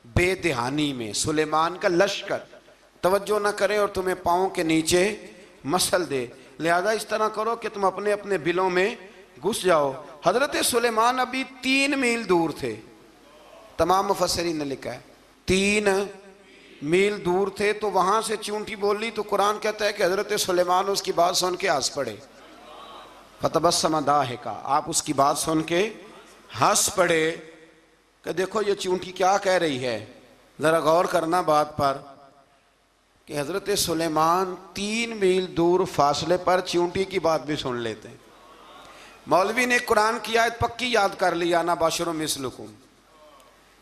بے دہانی میں، سلیمان کا لشکر توجہ نہ کرے اور تمہیں پاؤں کے نیچے مسل دے، لہذا اس طرح کرو کہ تم اپنے اپنے بلوں میں گھس جاؤ۔ حضرت سلیمان ابھی 3 میل دور تھے، تمام مفسرین نے لکھا ہے 3 میل دور تھے، تو وہاں سے چیونٹی بولی تو قرآن کہتا ہے کہ حضرت سلیمان اس کی بات سن کے ہنس پڑے، فتبسم ضاحکا، آپ اس کی بات سن کے ہنس پڑے کہ دیکھو یہ چیونٹی کیا کہہ رہی ہے، ذرا غور کرنا بات پر کہ حضرت سلیمان 3 میل دور فاصلے پر چیونٹی کی بات بھی سن لیتے ہیں۔ مولوی نے قرآن کی آیت پکی یاد کر لی، انا بشر مثلکم،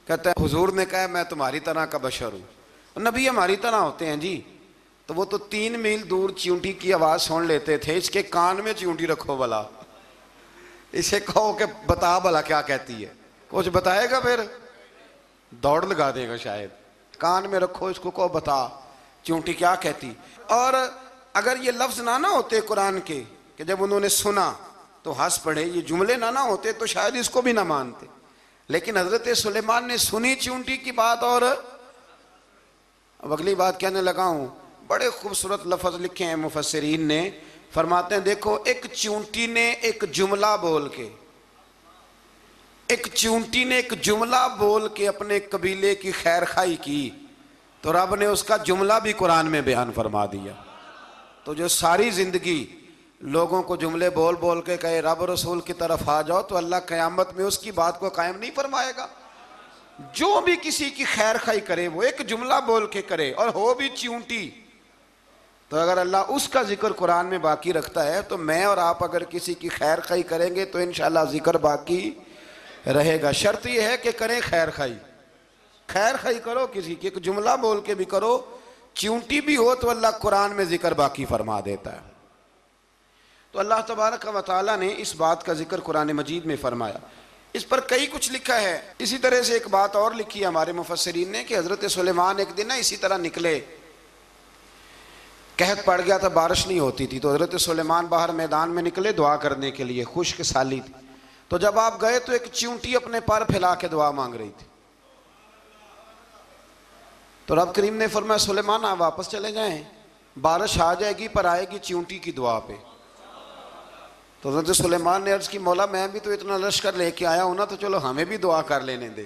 کہتا ہے حضور نے کہا میں تمہاری طرح کا بشر ہوں، نبی ہماری طرح ہوتے ہیں جی، تو وہ تو 3 میل دور چیونٹی کی آواز سن لیتے تھے، اس کے کان میں چیونٹی رکھو بلا، اسے کہو کہ بتا بلا کیا کہتی ہے، کچھ بتائے گا پھر دوڑ لگا دے گا شاید، کان میں رکھو اس کو، کہو بتا چیونٹی کیا کہتی۔ اور اگر یہ لفظ نہ ہوتے قرآن کے کہ جب انہوں نے سنا تو ہنس پڑے، یہ جملے نہ ہوتے تو شاید اس کو بھی نہ مانتے، لیکن حضرت سلیمان نے سنی چیونٹی کی بات، اور اب اگلی بات کہنے لگا ہوں، بڑے خوبصورت لفظ لکھے ہیں مفسرین نے، فرماتے ہیں دیکھو ایک چیونٹی نے ایک جملہ بول کے، ایک چیونٹی نے ایک جملہ بول کے اپنے قبیلے کی خیر خواہی کی تو رب نے اس کا جملہ بھی قرآن میں بیان فرما دیا۔ تو جو ساری زندگی لوگوں کو جملے بول بول کے کہے رب رسول کی طرف آ جاؤ، تو اللہ قیامت میں اس کی بات کو قائم نہیں فرمائے گا۔ جو بھی کسی کی خیر خواہی کرے وہ ایک جملہ بول کے کرے، اور ہو بھی چیونٹی، تو اگر اللہ اس کا ذکر قرآن میں باقی رکھتا ہے تو میں اور آپ اگر کسی کی خیر خواہی کریں گے تو انشاءاللہ ذکر باقی رہے گا۔ شرط یہ ہے کہ کریں خیر خواہی، خیر خواہی کرو کسی کی، ایک جملہ بول کے بھی کرو، چیونٹی بھی ہو تو اللہ قرآن میں ذکر باقی فرما دیتا ہے۔ تو اللہ تبارک و تعالیٰ نے اس بات کا ذکر قرآن مجید میں فرمایا، اس پر کئی کچھ لکھا ہے۔ اسی طرح سے ایک بات اور لکھی ہے ہمارے مفسرین نے کہ حضرت سلیمان ایک دن اسی طرح نکلے، قحط پڑ گیا تھا، بارش نہیں ہوتی تھی، تو حضرت سلیمان باہر میدان میں نکلے دعا کرنے کے لیے، خشک سالی تھی، تو جب آپ گئے تو ایک چیونٹی اپنے پر پھیلا کے دعا مانگ رہی تھی، تو رب کریم نے فرمایا سلیمان آپ واپس چلے جائیں، بارش آ جائے گی پر آئے گی چیونٹی کی دعا پہ۔ تو حضرت سلیمان نے عرض کی مولا میں بھی تو اتنا لشکر لے کے آیا ہوں نا، تو چلو ہمیں بھی دعا کر لینے دے،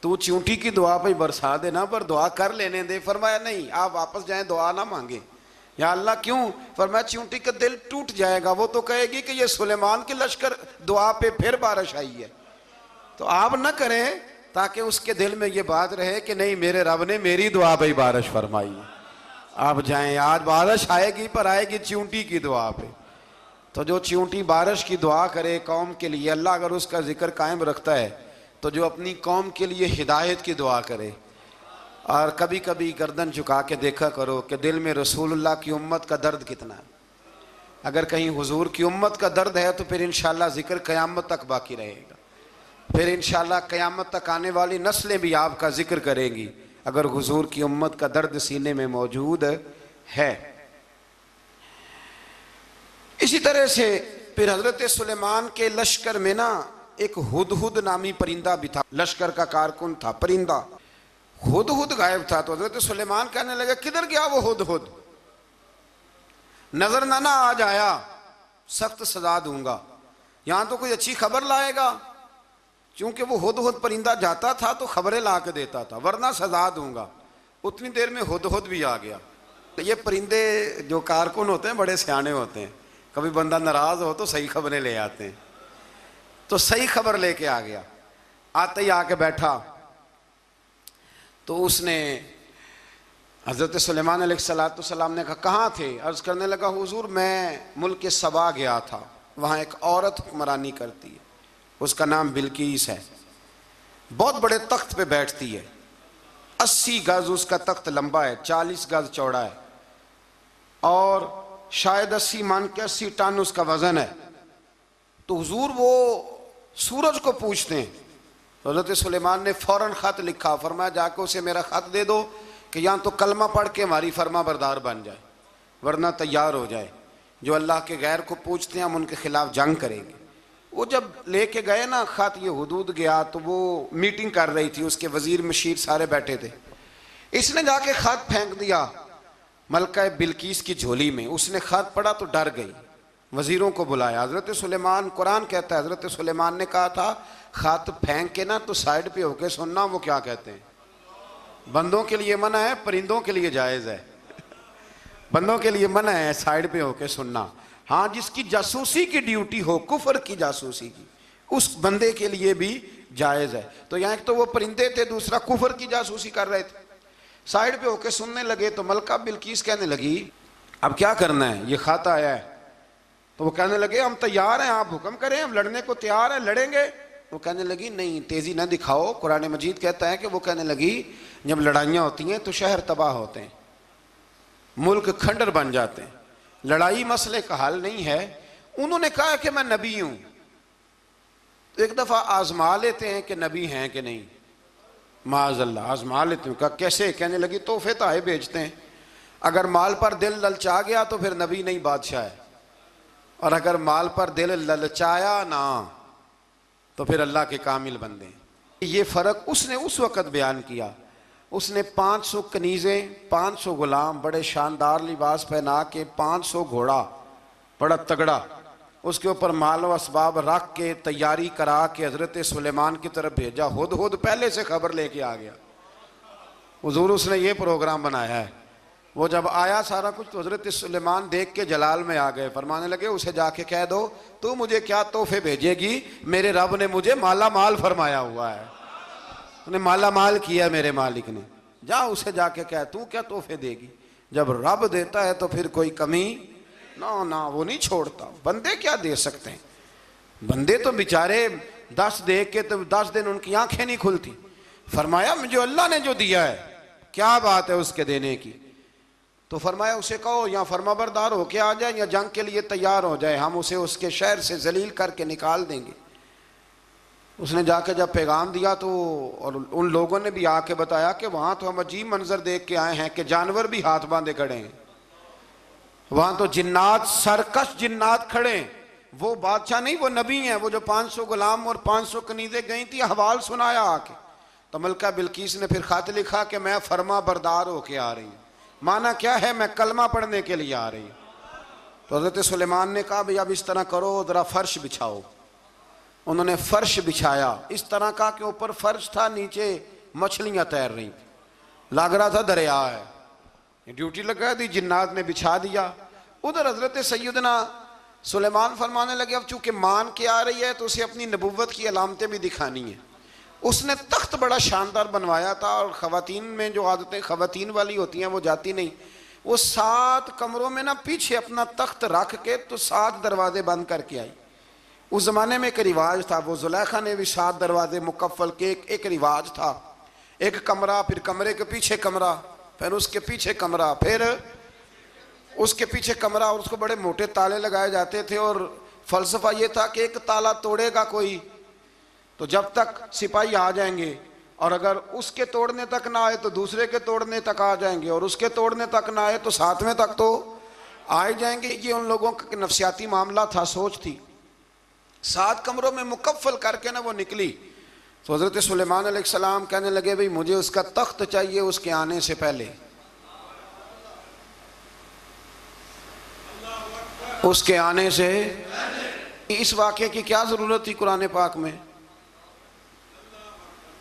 تو چیونٹی کی دعا پہ برسا دینا پر دعا کر لینے دے۔ فرمایا نہیں آپ واپس جائیں، دعا نہ مانگیں۔ یا اللہ کیوں؟ فرمایا چیونٹی کا دل ٹوٹ جائے گا، وہ تو کہے گی کہ یہ سلیمان کے لشکر دعا پہ پھر بارش آئی ہے، تو آپ نہ کریں تاکہ اس کے دل میں یہ بات رہے کہ نہیں میرے رب نے میری دعا پہ بارش فرمائی ہے۔ آپ جائیں، آج بارش آئے گی پر آئے گی چیونٹی کی دعا پہ۔ تو جو چیونٹی بارش کی دعا کرے قوم کے لیے، اللہ اگر اس کا ذکر قائم رکھتا ہے، تو جو اپنی قوم کے لیے ہدایت کی دعا کرے، اور کبھی کبھی گردن جھکا کے دیکھا کرو کہ دل میں رسول اللہ کی امت کا درد کتنا ہے۔ اگر کہیں حضور کی امت کا درد ہے تو پھر انشاءاللہ ذکر قیامت تک باقی رہے گا، پھر انشاءاللہ قیامت تک آنے والی نسلیں بھی آپ کا ذکر کریں گی اگر حضور کی امت کا درد سینے میں موجود ہے۔ اسی طرح سے پھر حضرت سلیمان کے لشکر میں نا ایک ہدہد نامی پرندہ بھی تھا، لشکر کا کارکن تھا پرندہ. ہدہد غائب تھا تو حضرت سلیمان کہنے لگے کدھر گیا وہ ہدہد؟ نظر نہ آ جایا سخت سزا دوں گا. یہاں تو کوئی اچھی خبر لائے گا، چونکہ وہ ہدہد پرندہ جاتا تھا تو خبریں لا کے دیتا تھا، ورنہ سزا دوں گا. اتنی دیر میں ہدہد بھی آ گیا. یہ پرندے جو کارکن ہوتے ہیں بڑے سیانے ہوتے ہیں، کبھی بندہ ناراض ہو تو صحیح خبریں لے آتے ہیں. تو صحیح خبر لے کے آ گیا. آتے ہی آ کے بیٹھا تو اس نے حضرت سلیمان علیہ السلام نے کہا کہاں تھے؟ عرض کرنے لگا حضور میں ملک سبا گیا تھا، وہاں ایک عورت حکمرانی کرتی ہے، اس کا نام بلقیس ہے، بہت بڑے تخت پہ بیٹھتی ہے، 80 گز اس کا تخت لمبا ہے، 40 گز چوڑا ہے، اور شاید 80 من کے 80 ٹن اس کا وزن ہے. تو حضور وہ سورج کو پوچھتے ہیں. حضرت سلیمان نے فوراً خط لکھا، فرمایا جا کے اسے میرا خط دے دو کہ یہاں تو کلمہ پڑھ کے ہماری فرما بردار بن جائے، ورنہ تیار ہو جائے. جو اللہ کے غیر کو پوچھتے ہیں ہم ان کے خلاف جنگ کریں گے. وہ جب لے کے گئے نا خط یہ حدود گیا تو وہ میٹنگ کر رہی تھی، اس کے وزیر مشیر سارے بیٹھے تھے. اس نے جا کے خط پھینک دیا ملکہ بلقیس کی جھولی میں. اس نے خط پڑھا تو ڈر گئی، وزیروں کو بلایا. حضرت سلیمان، قرآن کہتا ہے حضرت سلیمان نے کہا تھا خط پھینک کے نا تو سائڈ پہ ہو کے سننا وہ کیا کہتے ہیں. بندوں کے لیے منع ہے، پرندوں کے لیے جائز ہے. بندوں کے لیے منع ہے سائڈ پہ ہو کے سننا. ہاں جس کی جاسوسی کی ڈیوٹی ہو، کفر کی جاسوسی کی، اس بندے کے لیے بھی جائز ہے. تو یہاں ایک تو وہ پرندے تھے، دوسرا کفر کی جاسوسی کر رہے تھے. سائڈ پہ ہو کے سننے لگے تو ملکہ بلقیس کہنے لگی اب کیا کرنا ہے، یہ خط آیا ہے. تو وہ کہنے لگے ہم تیار ہیں، آپ حکم کریں، ہم لڑنے کو تیار ہیں، لڑیں گے. وہ کہنے لگی نہیں تیزی نہ دکھاؤ. قرآن مجید کہتا ہے کہ وہ کہنے لگی جب لڑائیاں ہوتی ہیں تو شہر تباہ ہوتے ہیں، ملک کھنڈر بن جاتے ہیں، لڑائی مسئلے کا حل نہیں ہے. انہوں نے کہا کہ میں نبی ہوں. تو ایک دفعہ آزما لیتے ہیں کہ نبی ہیں کہ نہیں، معاذ اللہ آزما لیتے ہیں. کہا کیسے؟ کہنے لگی تحفے تحائف بھیجتے ہیں، اگر مال پر دل للچا گیا تو پھر نبی نہیں بادشاہ ہے، اور اگر مال پر دل للچایا نہ تو پھر اللہ کے کامل بندے ہیں. یہ فرق اس نے اس وقت بیان کیا. اس نے 500 کنیزیں، 500 غلام، بڑے شاندار لباس پہنا کے، 500 گھوڑا بڑا تگڑا، اس کے اوپر مال و اسباب رکھ کے تیاری کرا کے حضرت سلیمان کی طرف بھیجا. ہدہد پہلے سے خبر لے کے آ گیا. حضور اس نے یہ پروگرام بنایا ہے. وہ جب آیا سارا کچھ تو حضرت سلیمان دیکھ کے جلال میں آ گئے. فرمانے لگے اسے جا کے کہہ دو تو مجھے کیا تحفے بھیجے گی، میرے رب نے مجھے مالا مال فرمایا ہوا ہے، انہیں مالا مال کیا میرے مالک نے. جا اسے جا کے کہہ تو کیا تحفے دے گی. جب رب دیتا ہے تو پھر کوئی کمی نہ وہ نہیں چھوڑتا. بندے کیا دے سکتے ہیں، بندے تو بیچارے 10 دے کے تو 10 دن ان کی آنکھیں نہیں کھلتی. فرمایا مجھے اللہ نے جو دیا ہے کیا بات ہے اس کے دینے کی. تو فرمایا اسے کہو یا فرما بردار ہو کے آ جائے یا جنگ کے لیے تیار ہو جائے، ہم اسے اس کے شہر سے ذلیل کر کے نکال دیں گے. اس نے جا کے جب پیغام دیا تو اور ان لوگوں نے بھی آ کے بتایا کہ وہاں تو ہم عجیب منظر دیکھ کے آئے ہیں کہ جانور بھی ہاتھ باندھے کھڑے ہیں، وہاں تو جنات، سرکش جنات کھڑے ہیں. وہ بادشاہ نہیں، وہ نبی ہیں. وہ جو 500 غلام اور 500 کنیزیں گئی تھی حوال سنایا آ کے. تو ملکہ بلقیس نے پھر خط لکھا کہ میں فرما بردار ہو کے آ رہی ہوں. معنی کیا ہے؟ میں کلمہ پڑھنے کے لیے آ رہی ہوں. تو حضرت سلیمان نے کہا بھئی اب اس طرح کرو، ذرا فرش بچھاؤ. انہوں نے فرش بچھایا اس طرح کا کہ اوپر فرش تھا، نیچے مچھلیاں تیر رہی تھیں، لگ رہا تھا دریا ہے. ڈیوٹی لگا دی، جنات نے بچھا دیا. ادھر حضرت سیدنا سلیمان فرمانے لگے اب چونکہ مان کے آ رہی ہے تو اسے اپنی نبوت کی علامتیں بھی دکھانی ہیں. اس نے تخت بڑا شاندار بنوایا تھا، اور خواتین میں جو عادتیں خواتین والی ہوتی ہیں وہ جاتی نہیں. وہ 7 کمروں میں نا پیچھے اپنا تخت رکھ کے تو 7 دروازے بند کر کے آئی. اس زمانے میں ایک رواج تھا، وہ زلیخا نے بھی 7 دروازے مکفل کے ایک رواج تھا. ایک کمرہ، پھر کمرے کے پیچھے کمرہ، پھر اس کے پیچھے کمرہ، پھر اس کے پیچھے کمرہ، اور اس کو بڑے موٹے تالے لگائے جاتے تھے. اور فلسفہ یہ تھا کہ ایک تالا توڑے گا کوئی تو جب تک سپاہی آ جائیں گے، اور اگر اس کے توڑنے تک نہ آئے تو دوسرے کے توڑنے تک آ جائیں گے، اور اس کے توڑنے تک نہ آئے تو 7ویں تک تو آ جائیں گے. یہ ان لوگوں کا نفسیاتی معاملہ تھا، سوچ تھی. 7 کمروں میں مکفل کر کے نا وہ نکلی تو حضرت سلیمان علیہ السلام کہنے لگے بھئی مجھے اس کا تخت چاہیے اس کے آنے سے پہلے، اس کے آنے سے۔ اس واقعے کی کیا ضرورت تھی قرآن پاک میں؟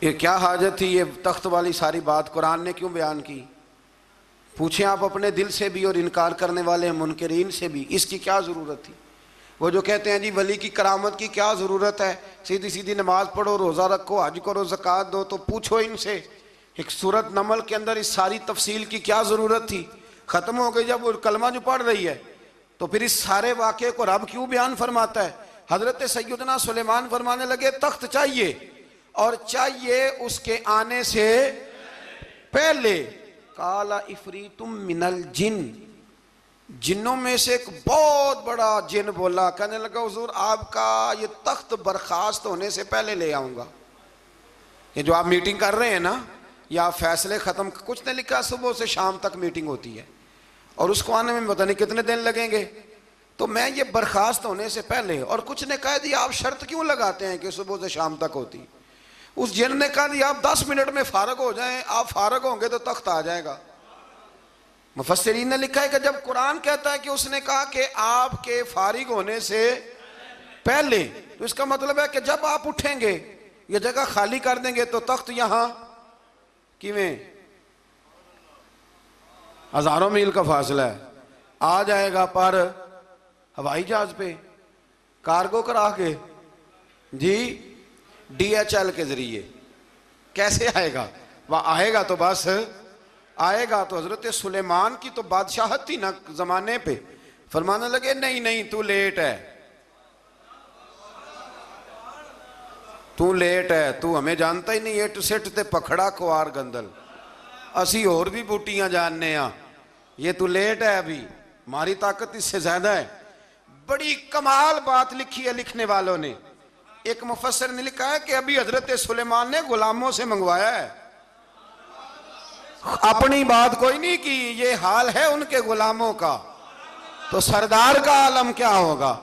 یہ کیا حاجت تھی یہ تخت والی ساری بات قرآن نے کیوں بیان کی؟ پوچھیں آپ اپنے دل سے بھی اور انکار کرنے والے منکرین سے بھی، اس کی کیا ضرورت تھی؟ وہ جو کہتے ہیں جی ولی کی کرامت کی کیا ضرورت ہے، سیدھی سیدھی نماز پڑھو، روزہ رکھو، حج کرو، زکوٰۃ دو، تو پوچھو ان سے ایک سورۃ نمل کے اندر اس ساری تفصیل کی کیا ضرورت تھی؟ ختم ہو گئی جب وہ کلمہ جو پڑھ رہی ہے، تو پھر اس سارے واقعے کو رب کیوں بیان فرماتا ہے؟ حضرت سیدنا سلیمان فرمانے لگے تخت چاہیے، اور چاہیے اس کے آنے سے پہلے۔ قال عفریت من الجن، جنوں میں سے ایک بہت بڑا جن بولا، کہنے لگا حضور آپ کا یہ تخت برخاست ہونے سے پہلے لے آؤں گا۔ یہ جو آپ میٹنگ کر رہے ہیں نا، یا فیصلے ختم، کچھ نے لکھا صبح سے شام تک میٹنگ ہوتی ہے اور اس کو آنے میں پتہ نہیں کتنے دن لگیں گے، تو میں یہ برخاست ہونے سے پہلے، اور کچھ نے کہا دیا آپ شرط کیوں لگاتے ہیں کہ صبح سے شام تک ہوتی؟ اس جن نے کہا دیا آپ 10 منٹ میں فارغ ہو جائیں، آپ فارغ ہوں گے تو تخت آ جائے گا۔ مفسرین نے لکھا ہے کہ جب قرآن کہتا ہے کہ اس نے کہا کہ آپ کے فارغ ہونے سے پہلے، تو اس کا مطلب ہے کہ جب آپ اٹھیں گے یہ جگہ خالی کر دیں گے تو تخت یہاں کیویں ہزاروں میل کا فاصلہ ہے آ جائے گا، پر ہوائی جہاز پہ کارگو کرا کے، جی DHL کے ذریعے کیسے آئے گا؟ وہ آئے گا تو بس آئے گا۔ تو حضرت سلیمان کی تو بادشاہت تھی نا زمانے پہ، فرمانے لگے نہیں نہیں تو لیٹ ہے، تو لیٹ ہے، تو ہمیں جانتا ہی نہیں، ایٹ سٹ تے پکھڑا کوار گندل، اسی اور بھی بوٹیاں جاننے ہاں، یہ تو لیٹ ہے، ابھی ہماری طاقت اس سے زیادہ ہے۔ بڑی کمال بات لکھی ہے لکھنے والوں نے۔ ایک مفسر نے لکھا ہے کہ ابھی حضرت سلیمان نے غلاموں سے منگوایا ہے، اپنی بات کوئی نہیں کی، یہ حال ہے ان کے غلاموں کا، تو سردار کا عالم کیا ہوگا؟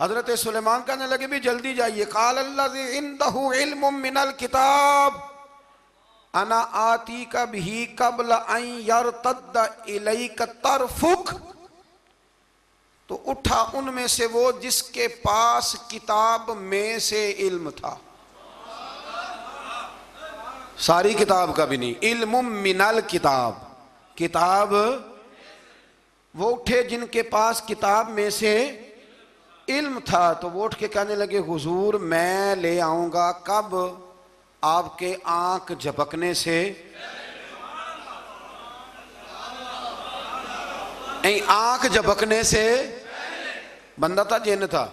حضرت سلیمان کہنے لگے بھی جلدی جائیے۔ قال الذی عنده علم من الکتاب انا آتیک بہ قبل ان یرتد الیک طرفک، تو اٹھا ان میں سے وہ جس کے پاس کتاب میں سے علم تھا، ساری کتاب کا بھی نہیں، علم من الکتاب، کتاب، وہ اٹھے جن کے پاس کتاب میں سے علم تھا، تو وہ اٹھ کے کہنے لگے حضور میں لے آؤں گا، کب؟ آپ کے آنکھ جھپکنے سے، نہیں آنکھ جھپکنے سے، بندہ تھا جن تھا،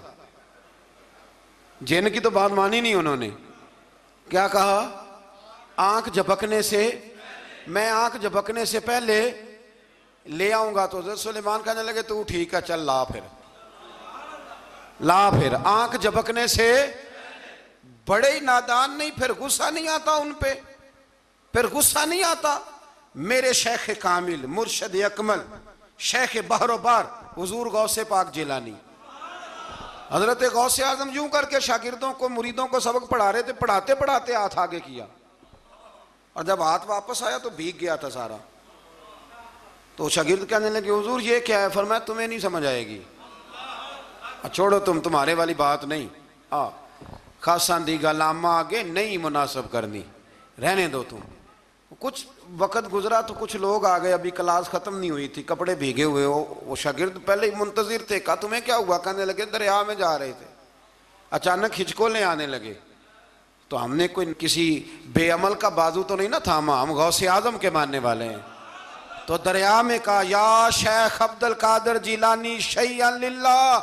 جن کی تو بات مانی نہیں انہوں نے، کیا کہا؟ آنکھ جھپکنے سے، میں آنکھ جھپکنے سے پہلے لے آؤں گا۔ تو حضرت سلیمان کہنے لگے تو ٹھیک ہے چل لا پھر، لا پھر، آنکھ جھپکنے سے، بڑے ہی نادان نہیں، پھر غصہ نہیں آتا ان پہ، پھر غصہ نہیں آتا۔ میرے شیخ کامل، مرشد اکمل، شیخ بحر و بار، حضور غوث پاک جیلانی، حضرت غوث اعظم یوں کر کے شاگردوں کو، مریدوں کو سبق پڑھا رہے تھے، پڑھاتے پڑھاتے ہاتھ آگے کیا، اور جب ہاتھ واپس آیا تو بھیگ گیا تھا سارا، تو شاگرد کہنے لگے حضور یہ کیا ہے؟ فرمایا تمہیں نہیں سمجھ آئے گی، چھوڑو تمہارے والی بات نہیں، خاصاں دی گل آما آگے نہیں مناسب کرنی، رہنے دو تم۔ کچھ وقت گزرا تو کچھ لوگ آ گئے، ابھی کلاس ختم نہیں ہوئی تھی، کپڑے بھیگے ہوئے، وہ شاگرد پہلے ہی منتظر تھے، کہا تمہیں کیا ہوا؟ کہنے لگے دریا میں جا رہے تھے، اچانک ہچکولیں آنے لگے، تو ہم نے کوئی کسی بے عمل کا بازو تو نہیں نہ تھاما، ہم غوث اعظم کے ماننے والے ہیں، تو دریا میں کہا یا شیخ عبد القادر جیلانی شیئا للہ،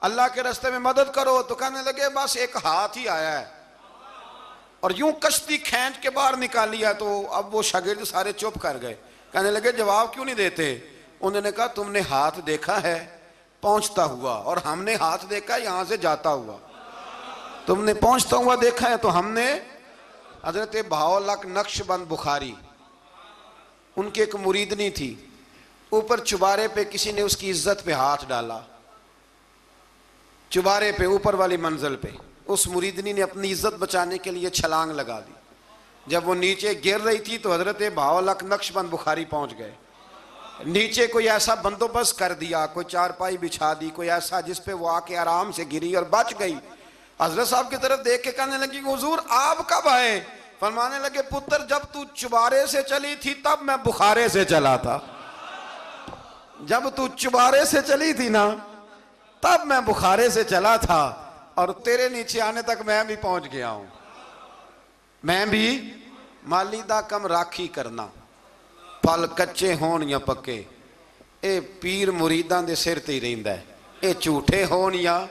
اللہ کے راستے میں مدد کرو، تو کہنے لگے بس ایک ہاتھ ہی آیا ہے، اور یوں کشتی کھینچ کے باہر نکالی ہے۔ تو اب وہ شاگرد سارے چپ کر گئے، کہنے لگے جواب کیوں نہیں دیتے؟ انہوں نے کہا تم نے ہاتھ دیکھا ہے پہنچتا ہوا، اور ہم نے ہاتھ دیکھا ہے یہاں سے جاتا ہوا، تم نے پہنچتا ہوا دیکھا ہے، تو ہم نے۔ حضرت بہاؤالحق نقشبند بخاری، ان کی ایک مریدنی تھی، اوپر چبارے پہ کسی نے اس کی عزت پہ ہاتھ ڈالا، چبارے پہ، اوپر والی منزل پہ، اس مریدنی نے اپنی عزت بچانے کے لیے چھلانگ لگا دی. جب وہ نیچے گر رہی تھی تو حضرت بہاولک نقشبند بخاری پہنچ گئے. نیچے کوئی ایسا بندوبست کر دیا، کوئی چارپائی بچھا دی، کوئی ایسا جس پہ وہ آ کے آرام سے گری اور بچ گئی. حضرت صاحب کی طرف دیکھ کے کہنے لگی کہ حضور آپ کب آئے؟ فرمانے لگے پتر جب تو چبارے سے چلی تھی تب میں بخارے سے چلا تھا. جب تو چبارے سے چلی تھی نا تب میں بخارے سے چلا تھا، اور تیرے نیچے آنے تک میں بھی پہنچ گیا ہوں. میں بھی مالیدہ کم راکھی کرنا، پھل کچے ہون یا پکے، اے پیر مریداں دے سر تے ہی رہندا ہے. اے جھوٹے ہون یا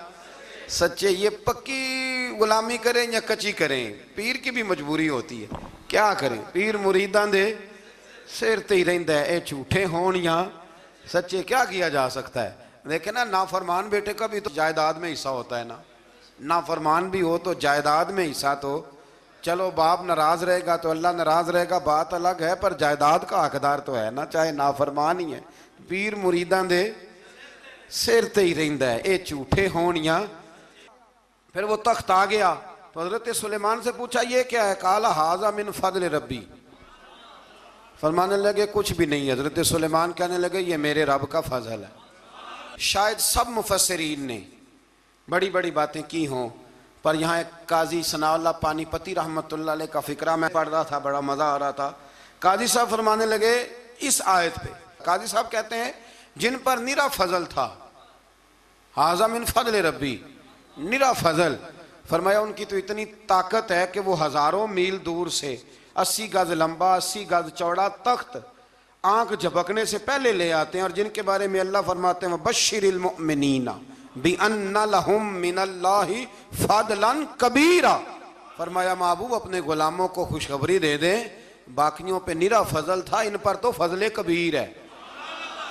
سچے، یہ پکی غلامی کریں یا کچی کریں، پیر کی بھی مجبوری ہوتی ہے. کیا کریں، پیر مریداں دے سر تے ہی رہندا ہے. اے جھوٹے ہون یا سچے، کیا کیا جا سکتا ہے. لیکن نا نافرمان بیٹے کا بھی تو جائیداد میں حصہ ہوتا ہے نا. نافرمان بھی ہو تو جائیداد میں حصہ تو، چلو باپ ناراض رہے گا تو اللہ ناراض رہے گا، بات الگ ہے، پر جائیداد کا حقدار تو ہے نا، چاہے نافرمان ہی ہے. پیر مریداں دے سر تے ہی رہندا ہے. اے جھوٹے ہون یا. پھر وہ تخت آ گیا تو حضرت سلیمان سے پوچھا یہ کیا ہے؟ قال ھذا من فضل ربی. فرمانے لگے کچھ بھی نہیں. حضرت سلیمان کہنے لگے یہ میرے رب کا فضل ہے. شاید سب مفسرین نے بڑی بڑی باتیں کی ہوں، پر یہاں ایک قاضی ثناء اللہ پانی پتی رحمۃ اللہ علیہ کا فقرہ میں پڑھ رہا تھا، بڑا مزہ آ رہا تھا. قاضی صاحب فرمانے لگے اس آیت پہ، قاضی صاحب کہتے ہیں جن پر نرا فضل تھا، ھذا من فضل ربی، نرا فضل، فرمایا ان کی تو اتنی طاقت ہے کہ وہ ہزاروں میل دور سے 80 گز لمبا 80 گز چوڑا تخت آنکھ جھپکنے سے پہلے لے آتے ہیں. اور جن کے بارے میں اللہ فرماتے ہیں وَبَشِّرِ الْمُؤْمِنِينَ بِأَنَّ لَهُم مِّنَ اللَّهِ فَضْلًا كَبِيرًا. فرمایا محبوب اپنے غلاموں کو خوشخبری دے دیں، باقیوں پہ نرا فضل تھا، ان پر تو فضل کبیر ہے،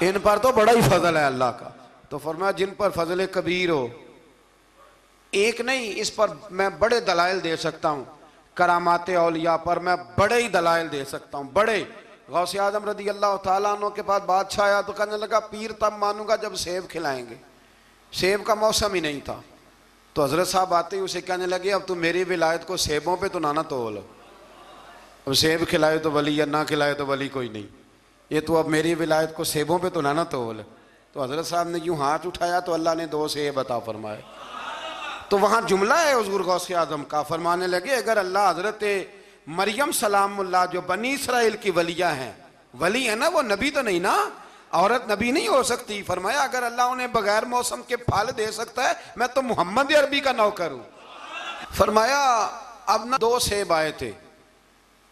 ان پر تو بڑا ہی فضل ہے اللہ کا. تو فرمایا جن پر فضل کبیر ہو، ایک نہیں، اس پر میں بڑے دلائل دے سکتا ہوں. کرامات اولیاء پر میں بڑے ہی دلائل دے سکتا ہوں، بڑے. غوث اعظم رضی اللہ تعالیٰ عنہ کے پاس بادشاہ آیا تو کہنے لگا پیر تب مانوں گا جب سیب کھلائیں گے. سیب کا موسم ہی نہیں تھا. تو حضرت صاحب آتے ہی اسے کہنے لگے اب تو میری ولایت کو سیبوں پہ تو نہ تول، اب سیب کھلائے تو ولی یا نہ کھلائے تو ولی کوئی نہیں، یہ تو اب میری ولایت کو سیبوں پہ تو نہ تول. تو حضرت صاحب نے یوں ہاتھ اٹھایا تو اللہ نے 2 سیب عطا فرمائے. تو وہاں جملہ ہے حضور غوث اعظم کا، فرمانے لگے اگر اللہ حضرت مریم سلام اللہ جو بنی اسرائیل کی ولیہ ہیں، ولی ہے نا، وہ نبی تو نہیں نا، عورت نبی نہیں ہو سکتی. فرمایا اگر اللہ انہیں بغیر موسم کے پھل دے سکتا ہے میں تو محمد عربی کا نوکر ہوں. فرمایا اب نہ 2 سیب آئے تھے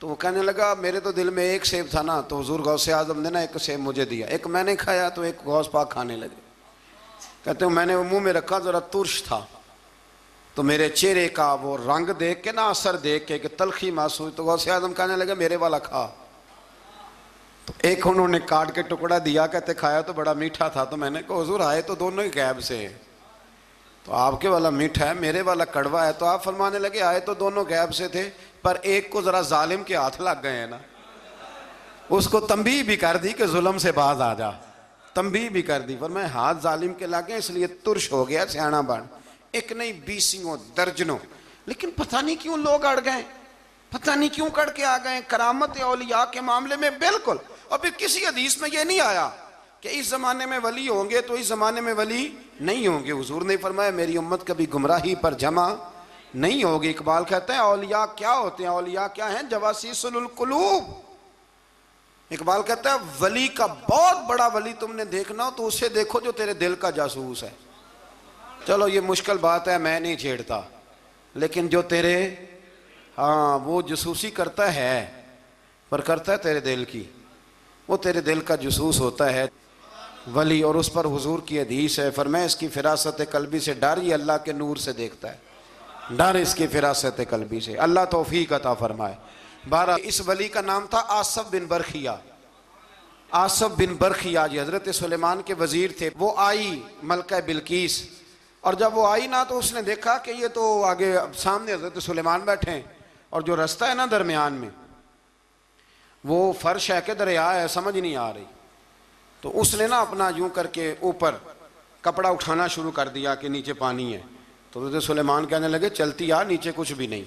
تو وہ کہنے لگا میرے تو دل میں 1 سیب تھا نا. تو حضور غوث اعظم نے نا 1 سیب مجھے دیا، 1 میں نے کھایا تو 1 غوث پاک کھانے لگے. کہتے ہیں میں نے منہ میں رکھا، ذرا ترش تھا، تو میرے چہرے کا وہ رنگ دیکھ کے نا، اثر دیکھ کے کہ تلخی محسوس، تو غوث اعظم کہنے لگے میرے والا کھا. تو 1 انہوں نے کاٹ کے ٹکڑا دیا، کہتے کھایا تو بڑا میٹھا تھا. تو میں نے کہا حضور آئے تو دونوں ہی غیب سے ہیں، تو آپ کے والا میٹھا ہے میرے والا کڑوا ہے. تو آپ فرمانے لگے آئے تو دونوں غیب سے تھے، پر ایک کو ذرا ظالم کے ہاتھ لگ گئے ہیں نا، اس کو تنبیہ بھی کر دی کہ ظلم سے باز آ جا، تنبیہ بھی کر دی. فرمایا ہاتھ ظالم کے لگے اس لیے ترش ہو گیا، سیانا بن. 1 نہیں 20 درجنوں. لیکن پتہ نہیں کیوں لوگ اڑ گئے، پتہ نہیں کیوں کڑ کے آ گئے کرامت اولیاء کے معاملے میں. بالکل. اور پھر کسی حدیث میں یہ نہیں آیا کہ اس زمانے میں ولی ہوں گے تو اس زمانے میں ولی نہیں ہوں گے. حضور نے فرمایا میری امت کبھی گمراہی پر جمع نہیں ہوگی. اقبال کہتا ہے اولیاء کیا ہوتے ہیں؟ اولیاء کیا ہیں؟ جواسیس القلوب. اقبال کہتا ہے ولی کا بہت بڑا ولی تم نے دیکھنا ہو تو اسے دیکھو جو تیرے دل کا جاسوس ہے. چلو یہ مشکل بات ہے، میں نہیں چھیڑتا، لیکن جو تیرے وہ جاسوسی کرتا ہے، پر کرتا ہے تیرے دل کی، وہ تیرے دل کا جاسوس ہوتا ہے ولی. اور اس پر حضور کی حدیث ہے، فرمایا اس کی فراست قلبی سے ڈر، یہ اللہ کے نور سے دیکھتا ہے، ڈر اس کی فراست قلبی سے. اللہ توفیق عطا فرمائے. بارہ اس ولی کا نام تھا آصف بن برخیہ. آصف بن برخیہ جی حضرت سلیمان کے وزیر تھے. وہ آئی ملکہ بلقیس، اور جب وہ آئی نا تو اس نے دیکھا کہ یہ تو آگے سامنے حضرت سلیمان بیٹھے ہیں، اور جو رستہ ہے نا درمیان میں وہ فرش ہے کہ دریا ہے، سمجھ نہیں آ رہی. تو اس نے نا اپنا یوں کر کے اوپر کپڑا اٹھانا شروع کر دیا کہ نیچے پانی ہے، تو حضرت سلیمان کہنے لگے چلتی آ، نیچے کچھ بھی نہیں۔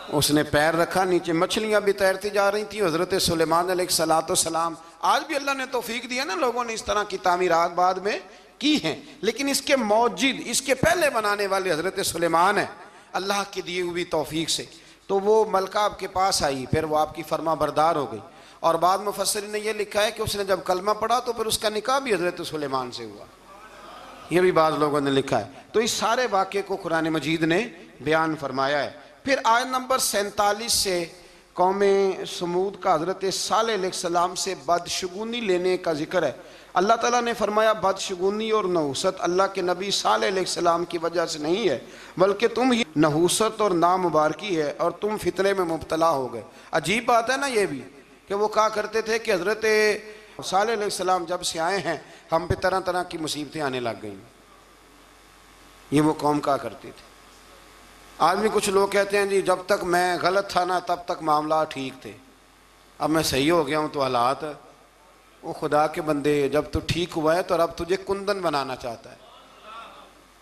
اس نے پیر رکھا، نیچے مچھلیاں بھی تیرتی جا رہی تھیں۔ حضرت سلیمان علیہ السلام، آج بھی اللہ نے توفیق دیا نا، لوگوں نے اس طرح کی تعمیرات بعد میں کی ہیں، لیکن اس کے موجد، اس کے پہلے بنانے والے حضرت سلیمان ہیں اللہ کی دی ہوئی توفیق سے۔ تو وہ ملکہ آپ کے پاس آئی، پھر وہ آپ کی فرما بردار ہو گئی، اور بعد مفسرین نے یہ لکھا ہے کہ اس نے جب کلمہ پڑھا تو پھر اس کا نکاح بھی حضرت سلیمان سے ہوا، یہ بھی بعض لوگوں نے لکھا ہے۔ تو اس سارے واقعے کو قرآن مجید نے بیان فرمایا ہے۔ پھر آیت نمبر 47 سے قوم سمود کا حضرت صالح علیہ السلام سے بدشگونی لینے کا ذکر ہے۔ اللہ تعالیٰ نے فرمایا بدشگونی اور نحوست اللہ کے نبی صالح علیہ السلام کی وجہ سے نہیں ہے، بلکہ تم ہی نحوست اور نامبارکی ہے اور تم فتنے میں مبتلا ہو گئے۔ عجیب بات ہے نا یہ بھی، کہ وہ کہا کرتے تھے کہ حضرت صالح علیہ السلام جب سے آئے ہیں ہم پہ طرح طرح کی مصیبتیں آنے لگ گئیں، یہ وہ قوم کہا کرتی تھی۔ آج بھی کچھ لوگ کہتے ہیں جی جب تک میں غلط تھا نا تب تک معاملات ٹھیک تھے، اب میں صحیح ہو گیا ہوں تو حالات، وہ خدا کے بندے جب تو ٹھیک ہوا ہے تو رب تجھے کندن بنانا چاہتا ہے۔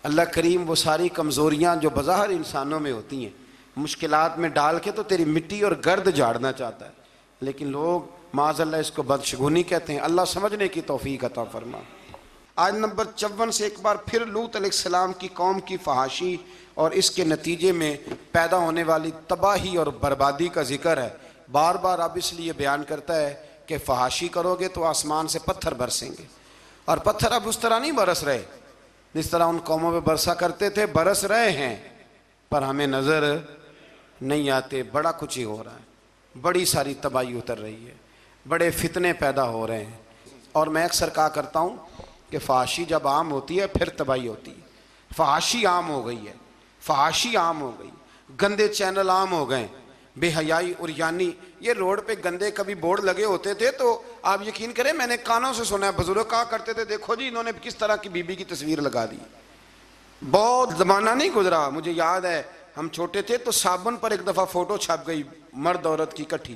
اللہ کریم وہ ساری کمزوریاں جو بظاہر انسانوں میں ہوتی ہیں مشکلات میں ڈال کے تو تیری مٹی اور گرد جھاڑنا چاہتا ہے، لیکن لوگ معاذ اللہ اس کو بدشگونی کہتے ہیں۔ اللہ سمجھنے کی توفیق عطا فرما۔ آیت نمبر 54 سے ایک بار پھر لوط علیہ السلام کی قوم کی فحاشی اور اس کے نتیجے میں پیدا ہونے والی تباہی اور بربادی کا ذکر ہے۔ بار بار اب اس لیے بیان کرتا ہے کہ فحاشی کرو گے تو آسمان سے پتھر برسیں گے، اور پتھر اب اس طرح نہیں برس رہے جس طرح ان قوموں پہ برسا کرتے تھے، برس رہے ہیں پر ہمیں نظر نہیں آتے۔ بڑا کچھ ہی ہو رہا ہے، بڑی ساری تباہی اتر رہی ہے، بڑے فتنے پیدا ہو رہے ہیں۔ اور میں اکثر کہا کرتا ہوں کہ فحاشی جب عام ہوتی ہے پھر تباہی ہوتی ہے۔ فحاشی عام ہو گئی ہے، فحاشی عام ہو گئی، گندے چینل عام ہو گئے، بے حیائی عریانی۔ یہ روڈ پہ گندے کبھی بورڈ لگے ہوتے تھے تو آپ یقین کریں میں نے کانوں سے سنا ہے، بزرگ کہا کرتے تھے دیکھو جی انہوں نے کس طرح کی بی بی کی تصویر لگا دی۔ بہت زمانہ نہیں گزرا، مجھے یاد ہے ہم چھوٹے تھے تو صابن پر ایک دفعہ فوٹو چھپ گئی مرد عورت کی اکٹھی،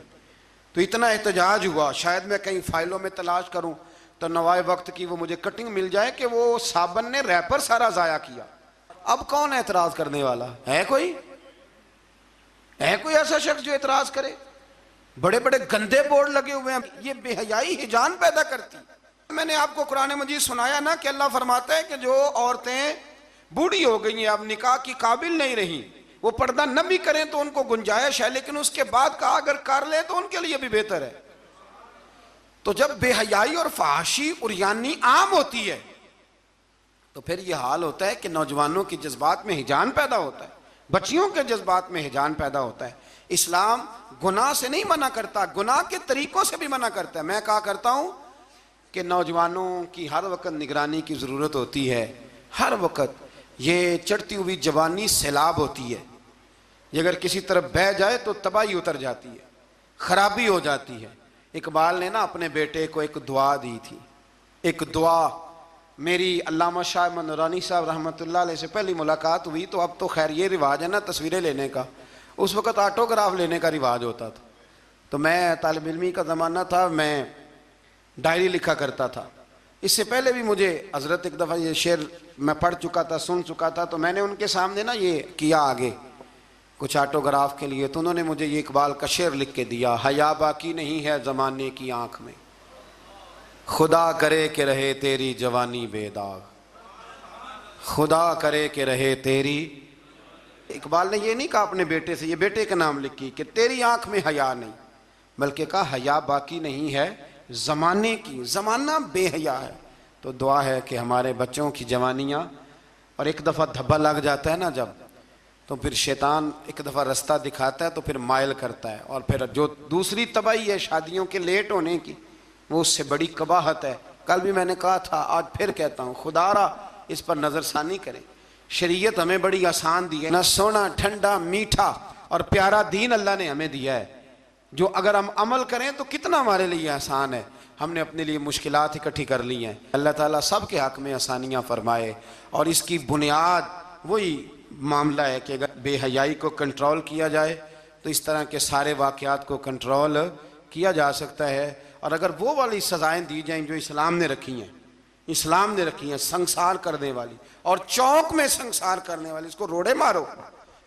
تو اتنا احتجاج ہوا، شاید میں کہیں فائلوں میں تلاش کروں تو نوائے وقت کی وہ مجھے کٹنگ مل جائے کہ وہ صابن نے ریپر سارا ضائع کیا۔ اب کون اعتراض کرنے والا ہے؟ کوئی ایسا شخص جو اعتراض کرے؟ بڑے بڑے گندے بورڈ لگے ہوئے ہیں، یہ بے حیائی ہجان پیدا کرتی۔ میں نے آپ کو قرآن مجید سنایا نا کہ اللہ فرماتا ہے کہ جو عورتیں بوڑھی ہو گئی ہیں اب نکاح کی قابل نہیں رہی، وہ پردہ نہ بھی کریں تو ان کو گنجائش ہے، لیکن اس کے بعد کہا اگر کر لیں تو ان کے لیے بھی بہتر ہے۔ تو جب بے حیائی اور فحاشی عریانی عام ہوتی ہے تو پھر یہ حال ہوتا ہے کہ نوجوانوں کے جذبات میں ہجان پیدا ہوتا ہے، بچیوں کے جذبات میں ہجان پیدا ہوتا ہے۔ اسلام گناہ سے نہیں منع کرتا، گناہ کے طریقوں سے بھی منع کرتا ہے۔ میں کہا کرتا ہوں کہ نوجوانوں کی ہر وقت نگرانی کی ضرورت ہوتی ہے، ہر وقت۔ یہ چڑھتی ہوئی جوانی سیلاب ہوتی ہے، یہ اگر کسی طرف بہہ جائے تو تباہی اتر جاتی ہے، خرابی ہو جاتی ہے۔ اقبال نے نا اپنے بیٹے کو ایک دعا دی تھی، ایک دعا۔ میری علامہ شاہ احمد نورانی صاحب رحمۃ اللہ علیہ سے پہلی ملاقات ہوئی تو اب تو خیر یہ رواج ہے نا تصویریں لینے کا، اس وقت آٹوگراف لینے کا رواج ہوتا تھا۔ تو میں طالب علمی کا زمانہ تھا، میں ڈائری لکھا کرتا تھا۔ اس سے پہلے بھی مجھے حضرت ایک دفعہ یہ شعر میں پڑھ چکا تھا، سن چکا تھا، تو میں نے ان کے سامنے نا یہ کیا آگے کچھ آٹوگراف کے لیے، تو انہوں نے مجھے یہ اقبال کا شعر لکھ کے دیا، حیا باقی نہیں ہے زمانے کی آنکھ میں، خدا کرے کہ رہے تیری جوانی بے داغ، خدا کرے کہ رہے تیری۔ اقبال نے یہ نہیں کہا اپنے بیٹے سے، یہ بیٹے کا نام لکھی کہ تیری آنکھ میں حیا نہیں، بلکہ کہا حیا باقی نہیں ہے زمانے کی، زمانہ بے حیا ہے۔ تو دعا ہے کہ ہمارے بچوں کی جوانیاں، اور ایک دفعہ دھبا لگ جاتا ہے نا جب، تو پھر شیطان ایک دفعہ رستہ دکھاتا ہے تو پھر مائل کرتا ہے، اور پھر جو دوسری تباہی ہے شادیوں کے لیٹ ہونے کی، وہ اس سے بڑی قباحت ہے۔ کل بھی میں نے کہا تھا، آج پھر کہتا ہوں، خدا را اس پر نظر ثانی کریں۔ شریعت ہمیں بڑی آسان دی ہے، نہ سونا ٹھنڈا میٹھا اور پیارا دین اللہ نے ہمیں دیا ہے، جو اگر ہم عمل کریں تو کتنا ہمارے لیے آسان ہے۔ ہم نے اپنے لیے مشکلات اکٹھی کر لی ہیں، اللہ تعالیٰ سب کے حق میں آسانیاں فرمائے۔ اور اس کی بنیاد وہی معاملہ ہے کہ اگر بے حیائی کو کنٹرول کیا جائے تو اس طرح کے سارے واقعات کو کنٹرول کیا جا سکتا ہے، اور اگر وہ والی سزائیں دی جائیں جو اسلام نے رکھی ہیں اسلام نے رکھی ہیں سنسار کرنے والی، اور چوک میں سنسار کرنے والی، اس کو روڑے مارو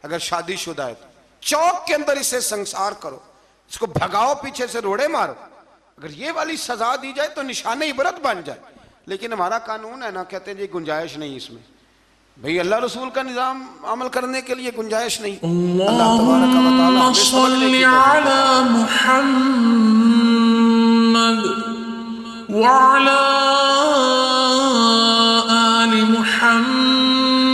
اگر شادی شدہ ہے تو، چوک کے اندر اسے سنسار کرو، اس کو بھگاؤ پیچھے سے روڑے مارو، اگر یہ والی سزا دی جائے تو نشان عبرت بن جائے۔ لیکن ہمارا قانون ہے نا، کہتے ہیں جی گنجائش نہیں اس میں، بھئی اللہ رسول کا نظام عمل کرنے کے لیے گنجائش نہیں۔ اللہ تبارک و تعالیٰ اللهم صل على محمد وعلى آل محمد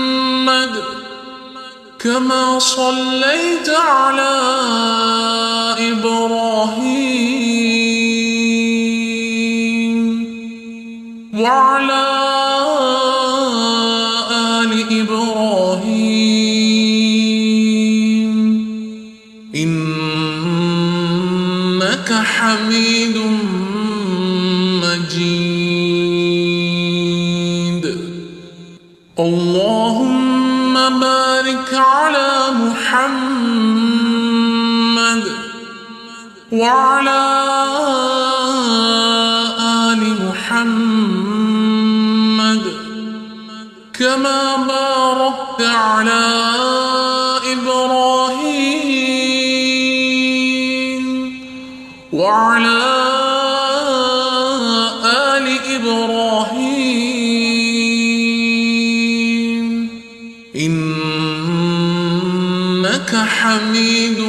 كما صليت على إبراهيم وعلى آل إبراهيم إنك حميد مجيد اللهم بارك على محمد وعلى آل محمد كما باركت على إبراهيم وعلى آل إبراهيم إنك حميد